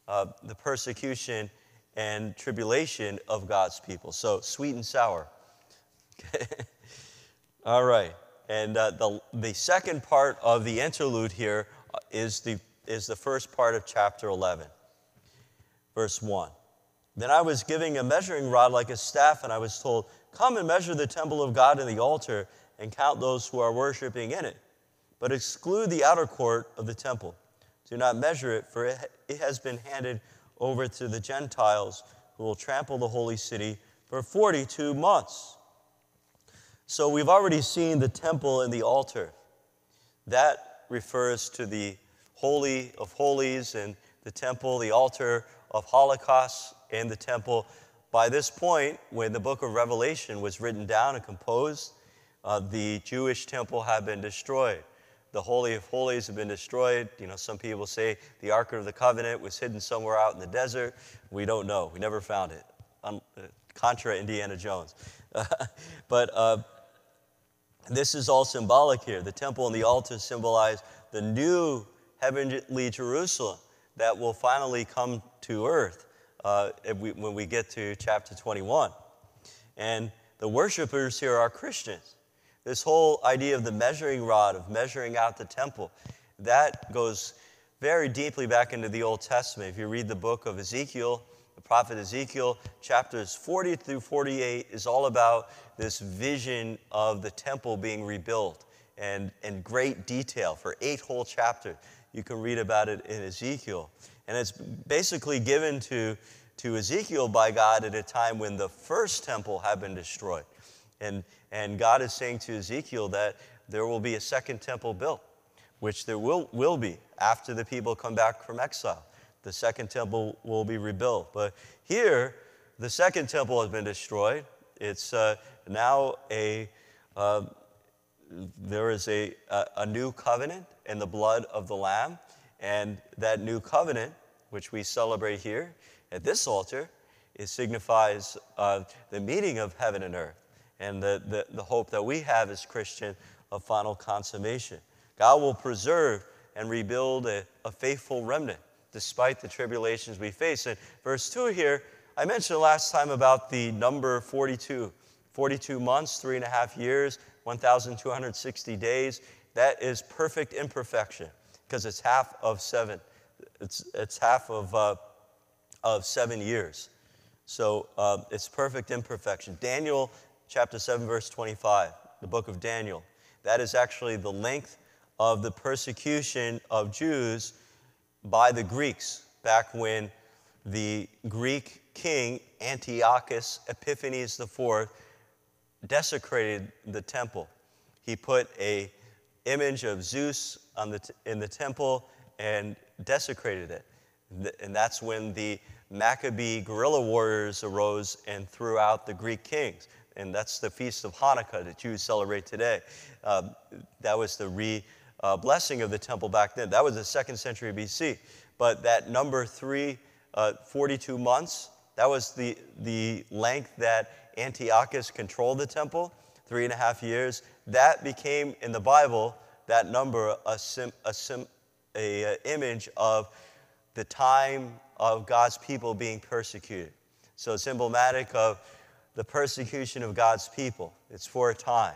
the persecution and tribulation of God's people. So sweet and sour. All right. And the second part of the interlude here is the first part of chapter 11. Verse 1. Then I was given a measuring rod like a staff, and I was told, "Come and measure the temple of God and the altar, and count those who are worshiping in it. But exclude the outer court of the temple. Do not measure it, for it has been handed over to the Gentiles, who will trample the holy city for 42 months." So we've already seen the temple and the altar. That refers to the Holy of Holies and the temple, the altar of Holocaust and the temple. By this point, when the book of Revelation was written down and composed, the Jewish temple had been destroyed. The Holy of Holies had been destroyed. You know, some people say the Ark of the Covenant was hidden somewhere out in the desert. We don't know. We never found it, contra Indiana Jones. But this is all symbolic here. The temple and the altar symbolize the new heavenly Jerusalem that will finally come to earth when we get to chapter 21. And the worshipers here are Christians. This whole idea of the measuring rod, of measuring out the temple, that goes very deeply back into the Old Testament. If you read the book of Ezekiel, the prophet Ezekiel, chapters 40 through 48 is all about this vision of the temple being rebuilt and in great detail for 8 whole chapters. You can read about it in Ezekiel. And it's basically given to Ezekiel by God at a time when the first temple had been destroyed. And God is saying to Ezekiel that there will be a second temple built, which there will be after the people come back from exile. The second temple will be rebuilt. But here, the second temple has been destroyed. It's now there is a new covenant in the blood of the Lamb. And that new covenant, which we celebrate here, At this altar, it signifies the meeting of heaven and earth and the hope that we have as Christians of final consummation. God will preserve and rebuild a faithful remnant despite the tribulations we face. And verse 2 here, I mentioned last time about the number 42. 42 months, 3.5 years, 1,260 days. That is perfect imperfection because it's half of 7. It's half of 7 years. So it's perfect imperfection. Daniel chapter 7, verse 25, the book of Daniel. That is actually the length of the persecution of Jews by the Greeks back when the Greek king Antiochus Epiphanes IV desecrated the temple. He put an image of Zeus in the temple and desecrated it. And that's when the Maccabee guerrilla warriors arose and threw out the Greek kings. And that's the feast of Hanukkah that Jews celebrate today. That was the blessing of the temple back then. That was the 2nd century BC. But that number 3, 42 months, that was the length that Antiochus controlled the temple, 3.5 years. That became, in the Bible, that number, a image of the time of God's people being persecuted. So it's emblematic of the persecution of God's people. It's for a time,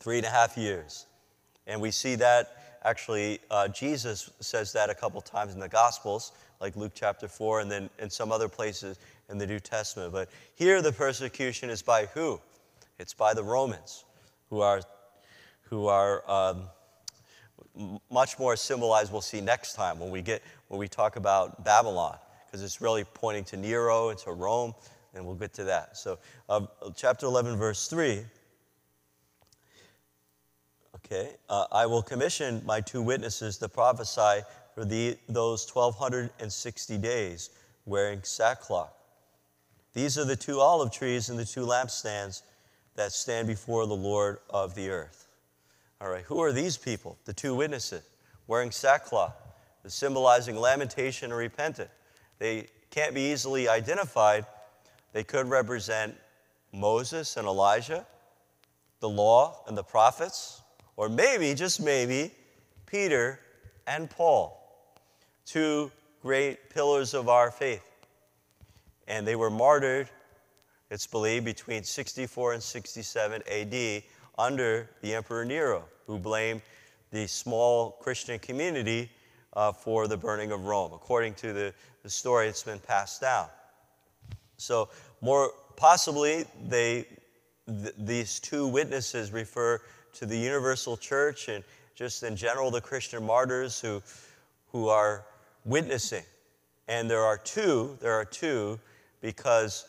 3.5 years. And we see that, actually, Jesus says that a couple times in the Gospels, like Luke chapter 4, and then in some other places in the New Testament. But here the persecution is by who? It's by the Romans, who are much more symbolized, we'll see next time when we talk about Babylon, because it's really pointing to Nero and to Rome, and we'll get to that. So chapter 11, verse 3, I will commission my 2 witnesses to prophesy for those 1,260 days wearing sackcloth. These are the 2 olive trees and the 2 lampstands that stand before the Lord of the earth. All right, who are these people? The 2 witnesses wearing sackcloth, symbolizing lamentation and repentance. They can't be easily identified. They could represent Moses and Elijah, the law and the prophets, or maybe, just maybe, Peter and Paul, 2 great pillars of our faith. And they were martyred, it's believed, between 64 and 67 AD under the Emperor Nero, who blamed the small Christian community for the burning of Rome, according to the story that's been passed down. So more possibly, these 2 witnesses refer to the universal church and just in general the Christian martyrs who are witnessing. And there are two because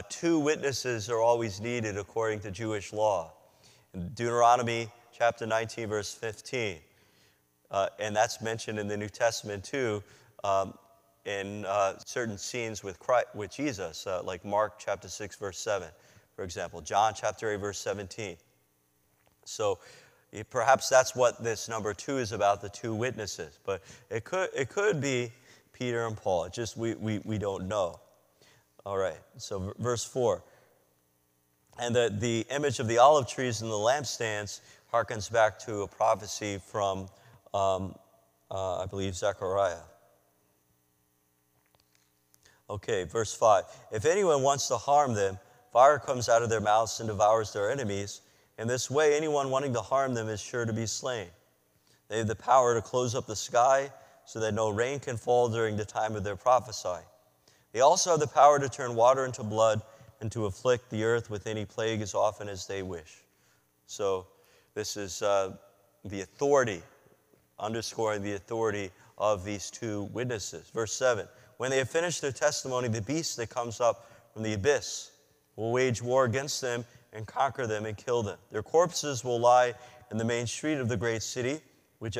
2 witnesses are always needed according to Jewish law. In Deuteronomy chapter 19, verse 15, and that's mentioned in the New Testament too, in certain scenes with Jesus, like Mark chapter 6, verse 7, for example, John chapter 8, verse 17. So perhaps that's what this number 2 is about, the 2 witnesses. But it could be Peter and Paul. It just we don't know. All right, so verse 4. And the image of the olive trees and the lampstands harkens back to a prophecy from, I believe, Zechariah. Okay, verse 5. If anyone wants to harm them, fire comes out of their mouths and devours their enemies. In this way, anyone wanting to harm them is sure to be slain. They have the power to close up the sky so that no rain can fall during the time of their prophesying. They also have the power to turn water into blood and to afflict the earth with any plague as often as they wish. So this is the authority, underscoring the authority of these 2 witnesses. Verse 7, when they have finished their testimony, the beast that comes up from the abyss will wage war against them and conquer them and kill them. Their corpses will lie in the main street of the great city, which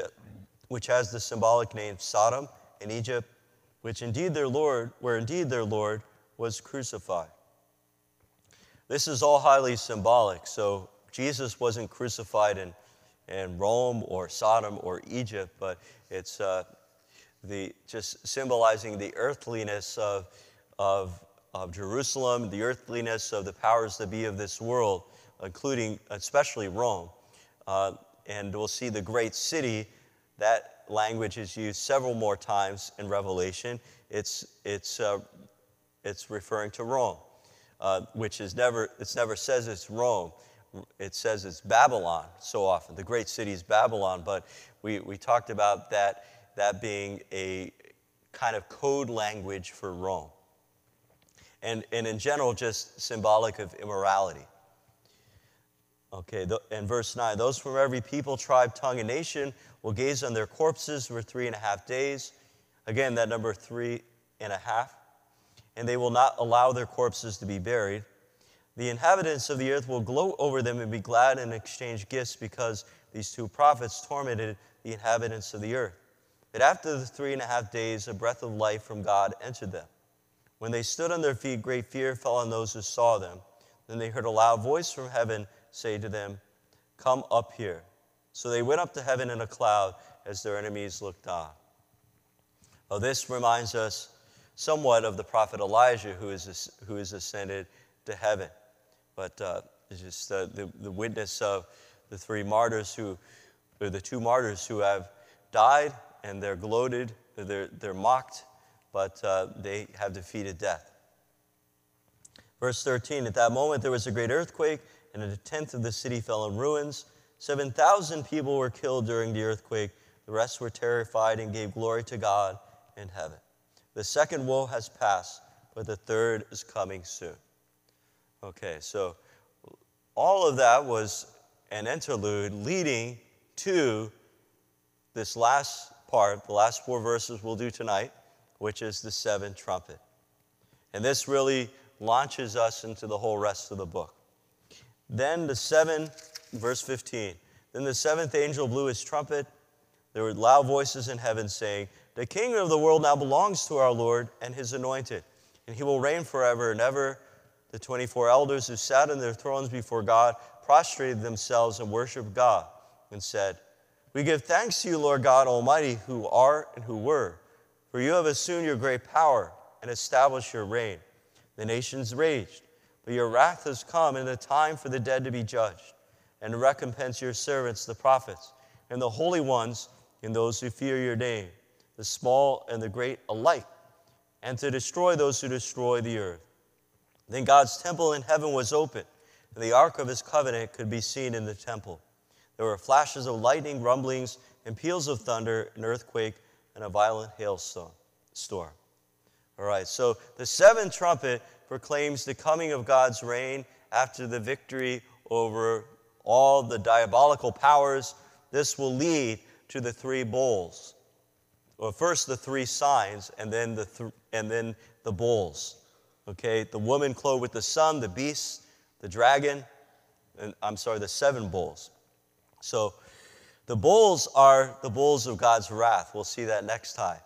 has the symbolic name Sodom and Egypt, where indeed their Lord was crucified. This is all highly symbolic. So Jesus wasn't crucified in Rome or Sodom or Egypt, but it's just symbolizing the earthliness of Jerusalem, the earthliness of the powers that be of this world, including especially Rome. And we'll see the great city. That language is used several more times in Revelation. It's referring to Rome, which never says it's Rome. It says it's Babylon so often. The great city is Babylon, but we talked about that being a kind of code language for Rome. And in general, just symbolic of immorality. Okay, in verse 9, those from every people, tribe, tongue, and nation will gaze on their corpses for 3.5 days. Again, that number 3.5. And they will not allow their corpses to be buried. The inhabitants of the earth will gloat over them and be glad and exchange gifts because these two prophets tormented the inhabitants of the earth. But after the 3.5 days, a breath of life from God entered them. When they stood on their feet, great fear fell on those who saw them. Then they heard a loud voice from heaven say to them, "Come up here." So they went up to heaven in a cloud as their enemies looked on. Well, this reminds us somewhat of the prophet Elijah who is ascended to heaven. But it's just the witness of the two martyrs who have died, and they're gloated, they're mocked, but they have defeated death. Verse 13, at that moment there was a great earthquake, and a tenth of the city fell in ruins. 7,000 people were killed during the earthquake. The rest were terrified and gave glory to God in heaven. The second woe has passed, but the third is coming soon. Okay, so all of that was an interlude leading to this last part, the last 4 verses we'll do tonight, which is the seventh trumpet. And this really launches us into the whole rest of the book. Then verse 15, then the seventh angel blew his trumpet. There were loud voices in heaven saying, "The kingdom of the world now belongs to our Lord and his anointed, and he will reign forever and ever." The 24 elders who sat on their thrones before God prostrated themselves and worshiped God and said, "We give thanks to you, Lord God Almighty, who are and who were, for you have assumed your great power and established your reign. The nations raged, but your wrath has come, and the time for the dead to be judged, and to recompense your servants, the prophets, and the holy ones, and those who fear your name, the small and the great alike, and to destroy those who destroy the earth." Then God's temple in heaven was opened, and the ark of his covenant could be seen in the temple. There were flashes of lightning, rumblings, and peals of thunder, an earthquake, and a violent hailstorm. All right, so the seventh trumpet proclaims the coming of God's reign after the victory over all the diabolical powers. This will lead to the 3 bowls. Well, first the 3 signs, and then the bowls. Okay, the woman clothed with the sun, the beast, the dragon, the 7 bowls. So the bowls are the bowls of God's wrath. We'll see that next time.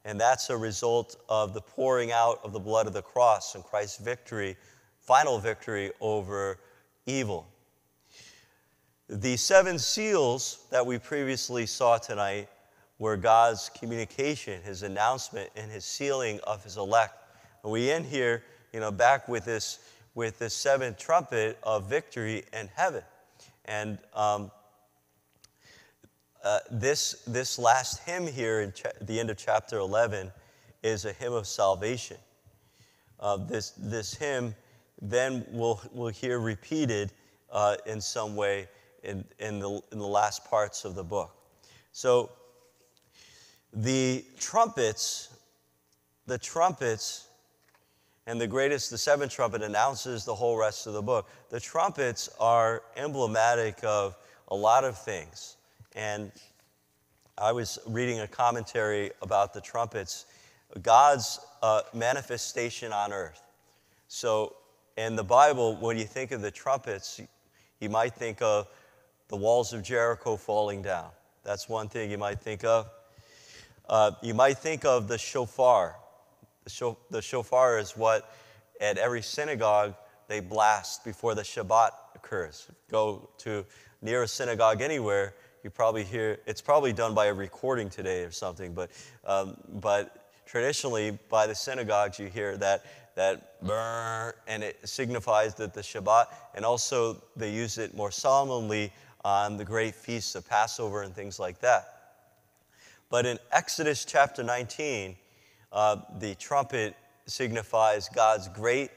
And that's a result of the pouring out of the blood of the cross and Christ's victory, final victory over evil. The 7 seals that we previously saw tonight were God's communication, his announcement, and his sealing of his elect. And we end here, back with this seventh trumpet of victory in heaven. And this last hymn here at the end of chapter 11 is a hymn of salvation. This hymn then we'll hear repeated in some way in the last parts of the book. So the trumpets, and the seventh trumpet announces the whole rest of the book. The trumpets are emblematic of a lot of things. And I was reading a commentary about the trumpets, God's manifestation on earth. So in the Bible, when you think of the trumpets, you might think of the walls of Jericho falling down. That's one thing you might think of. You might think of the shofar. The shofar is what at every synagogue they blast before the Shabbat occurs. Go to near a synagogue anywhere, you probably hear, it's probably done by a recording today or something, but traditionally by the synagogues you hear that brr, and it signifies that the Shabbat, and also they use it more solemnly on the great feasts of Passover and things like that. But in Exodus chapter 19, the trumpet signifies God's great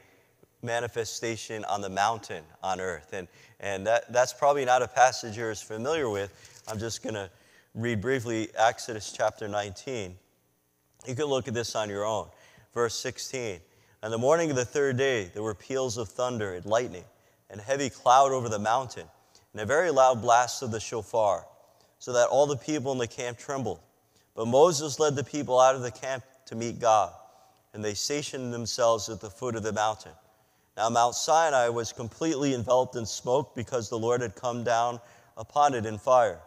manifestation on the mountain on earth. And that's probably not a passage you're as familiar with. I'm just going to read briefly Exodus chapter 19. You can look at this on your own. Verse 16. On the morning of the third day, there were peals of thunder and lightning, and a heavy cloud over the mountain, and a very loud blast of the shofar, so that all the people in the camp trembled. But Moses led the people out of the camp to meet God, and they stationed themselves at the foot of the mountain. Now Mount Sinai was completely enveloped in smoke because the Lord had come down upon it in fire.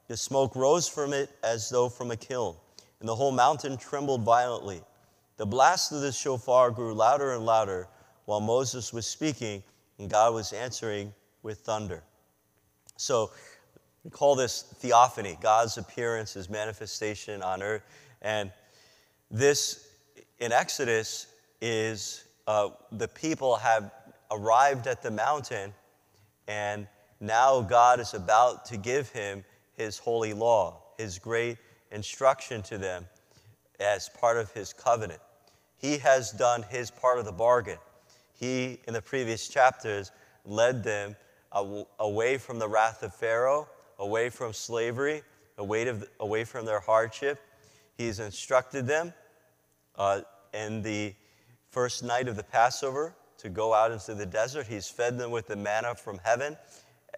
The smoke rose from it as though from a kiln, and the whole mountain trembled violently. The blast of the shofar grew louder and louder while Moses was speaking, and God was answering with thunder. So we call this theophany, God's appearance, his manifestation on earth. And this, in Exodus, is the people have arrived at the mountain, and now God is about to give him his holy law, his great instruction to them as part of his covenant. He has done his part of the bargain. He, in the previous chapters, led them away from the wrath of Pharaoh, away from slavery, away from their hardship. He's instructed them in the first night of the Passover to go out into the desert. He's fed them with the manna from heaven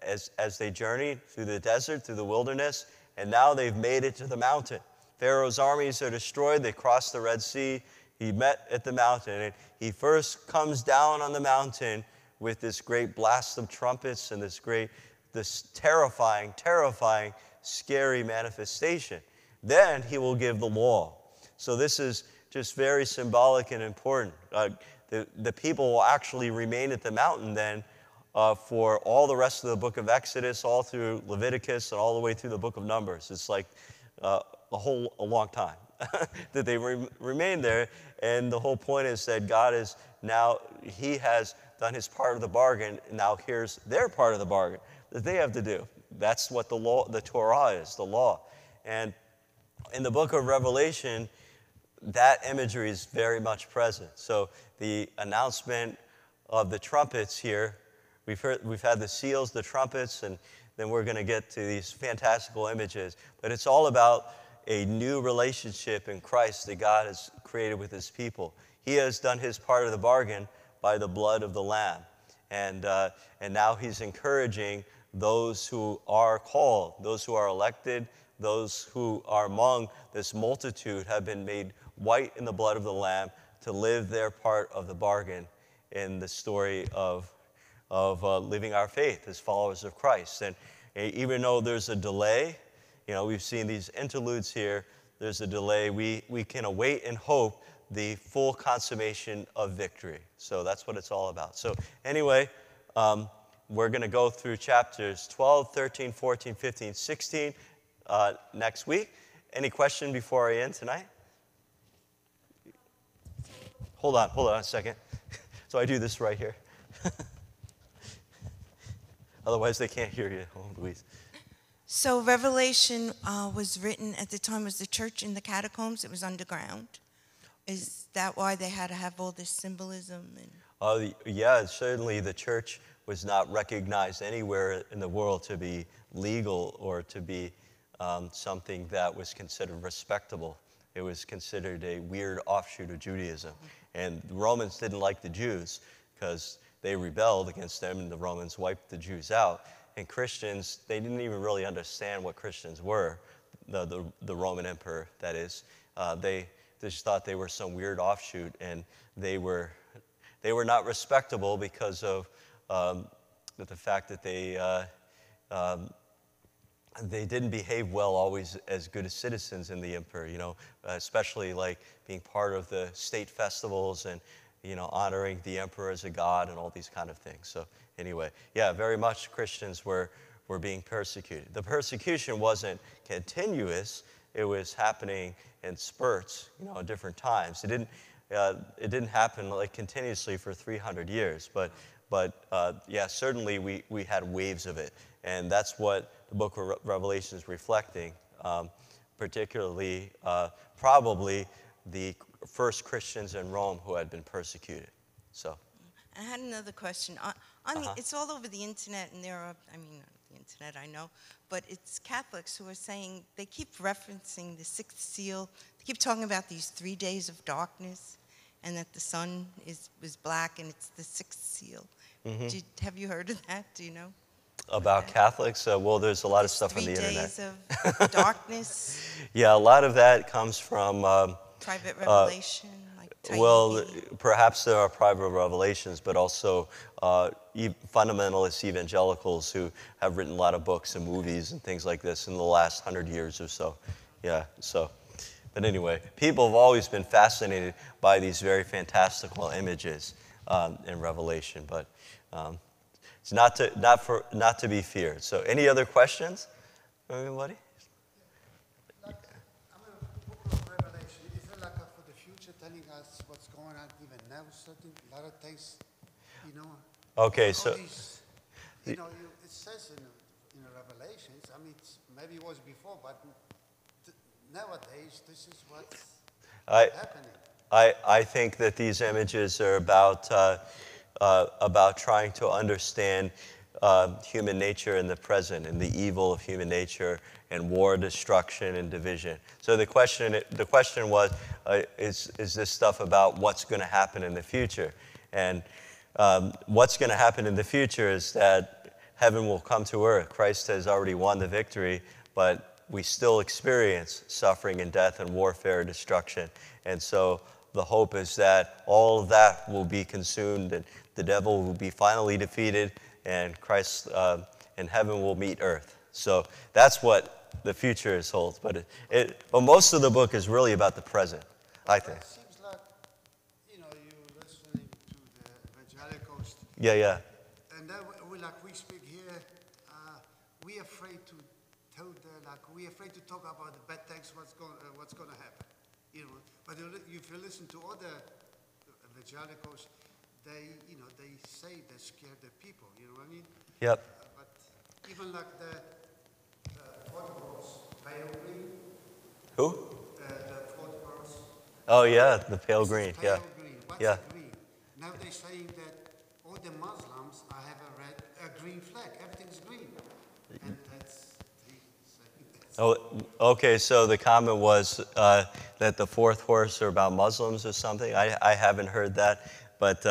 as they journeyed through the desert, through the wilderness, and now they've made it to the mountain. Pharaoh's armies are destroyed. They crossed the Red Sea. He met at the mountain, and he first comes down on the mountain with this great blast of trumpets and this terrifying, scary manifestation. Then he will give the law. So this is just very symbolic and important. The people will actually remain at the mountain then for all the rest of the book of Exodus, all through Leviticus, and all the way through the book of Numbers. It's like a long time that they remain there. And the whole point is that God is now, he has done his part of the bargain, and now here's their part of the bargain that they have to do. That's what the law, the Torah is, the law. And in the book of Revelation, that imagery is very much present. So the announcement of the trumpets here, we've had the seals, the trumpets, and then we're going to get to these fantastical images. But it's all about a new relationship in Christ that God has created with his people. He has done his part of the bargain by the blood of the Lamb. And now he's encouraging those who are called, those who are elected, those who are among this multitude have been made white in the blood of the Lamb to live their part of the bargain in the story of living our faith as followers of Christ. And even though there's a delay, we've seen these interludes here, there's a delay, we can await and hope the full consummation of victory. So that's what it's all about. So anyway, we're going to go through chapters 12, 13, 14, 15, 16 next week. Any question before I end tonight? Hold on a second. So I do this right here. Otherwise they can't hear you. Oh, Louise. So Revelation was written at the time was the church in the catacombs. It was underground. Is that why they had to have all this symbolism? Yeah, certainly the church was not recognized anywhere in the world to be legal or to be something that was considered respectable. It was considered a weird offshoot of Judaism. And the Romans didn't like the Jews because they rebelled against them, and the Romans wiped the Jews out. And Christians, they didn't even really understand what Christians were, the Roman emperor, that is. They just thought they were some weird offshoot, and they were not respectable because of the fact that they didn't behave well always as good as citizens in the emperor, especially like being part of the state festivals and, honoring the emperor as a god and all these kind of things. So anyway, yeah, very much Christians were were being persecuted. The persecution wasn't continuous. It was happening in spurts, at different times. It didn't happen like continuously for 300 years, but yeah, certainly we had waves of it. And that's what the book of Revelation is reflecting, particularly probably the first Christians in Rome who had been persecuted. So, I had another question. It's all over the internet, and there are, the internet I know, but it's Catholics who are saying, they keep referencing the sixth seal. They keep talking about these 3 days of darkness, and that the sun was black, and it's the sixth seal. Mm-hmm. Have you heard of that? Do you know? About Catholics? Well, there's a lot of stuff on the internet. 3 days of darkness? Yeah, a lot of that comes from... private revelation? Well, perhaps there are private revelations, but also fundamentalist evangelicals who have written a lot of books and movies and things like this in the last 100 years or so. Yeah, so... But anyway, people have always been fascinated by these very fantastical images in Revelation, but it's not to be feared. So, any other questions, everybody? Book of Revelation, is it like for the future, telling us what's going on even now? A lot of things, Okay, so these, it says in Revelations. Maybe it was before, but. Nowadays, this is what's happening. I think that these images are about trying to understand human nature in the present and the evil of human nature and war, destruction, and division. So the question was, is this stuff about what's going to happen in the future? And what's going to happen in the future is that heaven will come to earth. Christ has already won the victory, but we still experience suffering and death and warfare and destruction. And so the hope is that all of that will be consumed and the devil will be finally defeated and Christ and heaven will meet earth. So that's what the future is holds. But most of the book is really about the present, I think. It seems like, you're listening to the evangelicals. Yeah. And then we speak here, we're afraid to tell we're afraid to talk about the bad things, what's going to happen, But if you listen to other evangelicals, they say they scare the people. You know what I mean? Yep. But even like the fourth horse, pale green. Who? The fourth horse. Oh yeah, the pale green. Pale green. What's yeah. green? Now they're saying that all the Muslims have a green flag. Everything's green, and that's. Oh, okay, so the comment was that the fourth horse are about Muslims or something. I haven't heard that, but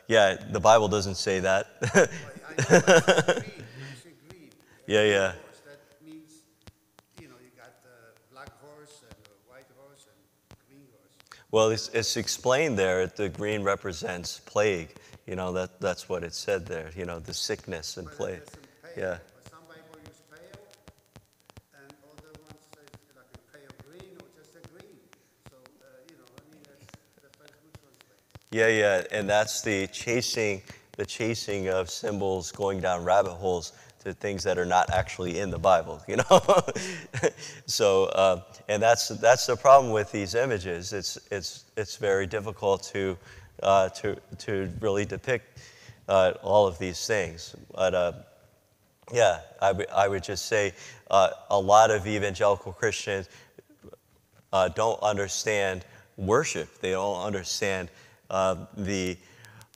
yeah, the Bible doesn't say that. Green. Yeah. That means, you got the black horse and the white horse and green horse. Well, it's explained there. The green represents plague. That's what it said there. The sickness and plague. Yeah. Yeah, and that's the chasing of symbols, going down rabbit holes to things that are not actually in the Bible, So, and that's the problem with these images. It's very difficult to really depict all of these things. But yeah, I would just say a lot of evangelical Christians don't understand worship. They don't understand the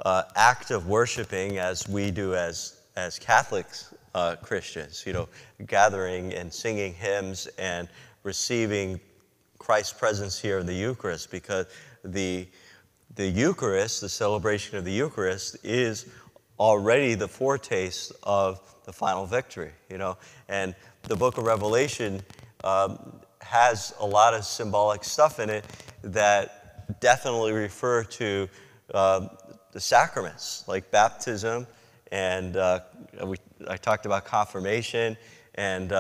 act of worshiping as we do as Catholics, Christians, gathering and singing hymns and receiving Christ's presence here in the Eucharist, because the Eucharist, the celebration of the Eucharist, is already the foretaste of the final victory, And the book of Revelation has a lot of symbolic stuff in it that definitely refer to the sacraments, like baptism, and I talked about confirmation and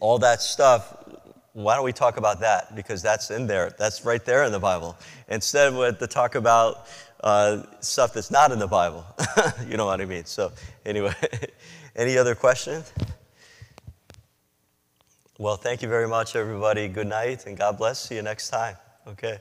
all that stuff. Why don't we talk about that? Because that's in there. That's right there in the Bible. Instead of talk about stuff that's not in the Bible. You know what I mean? So anyway, Any other questions? Well, thank you very much, everybody. Good night, and God bless. See you next time. Okay.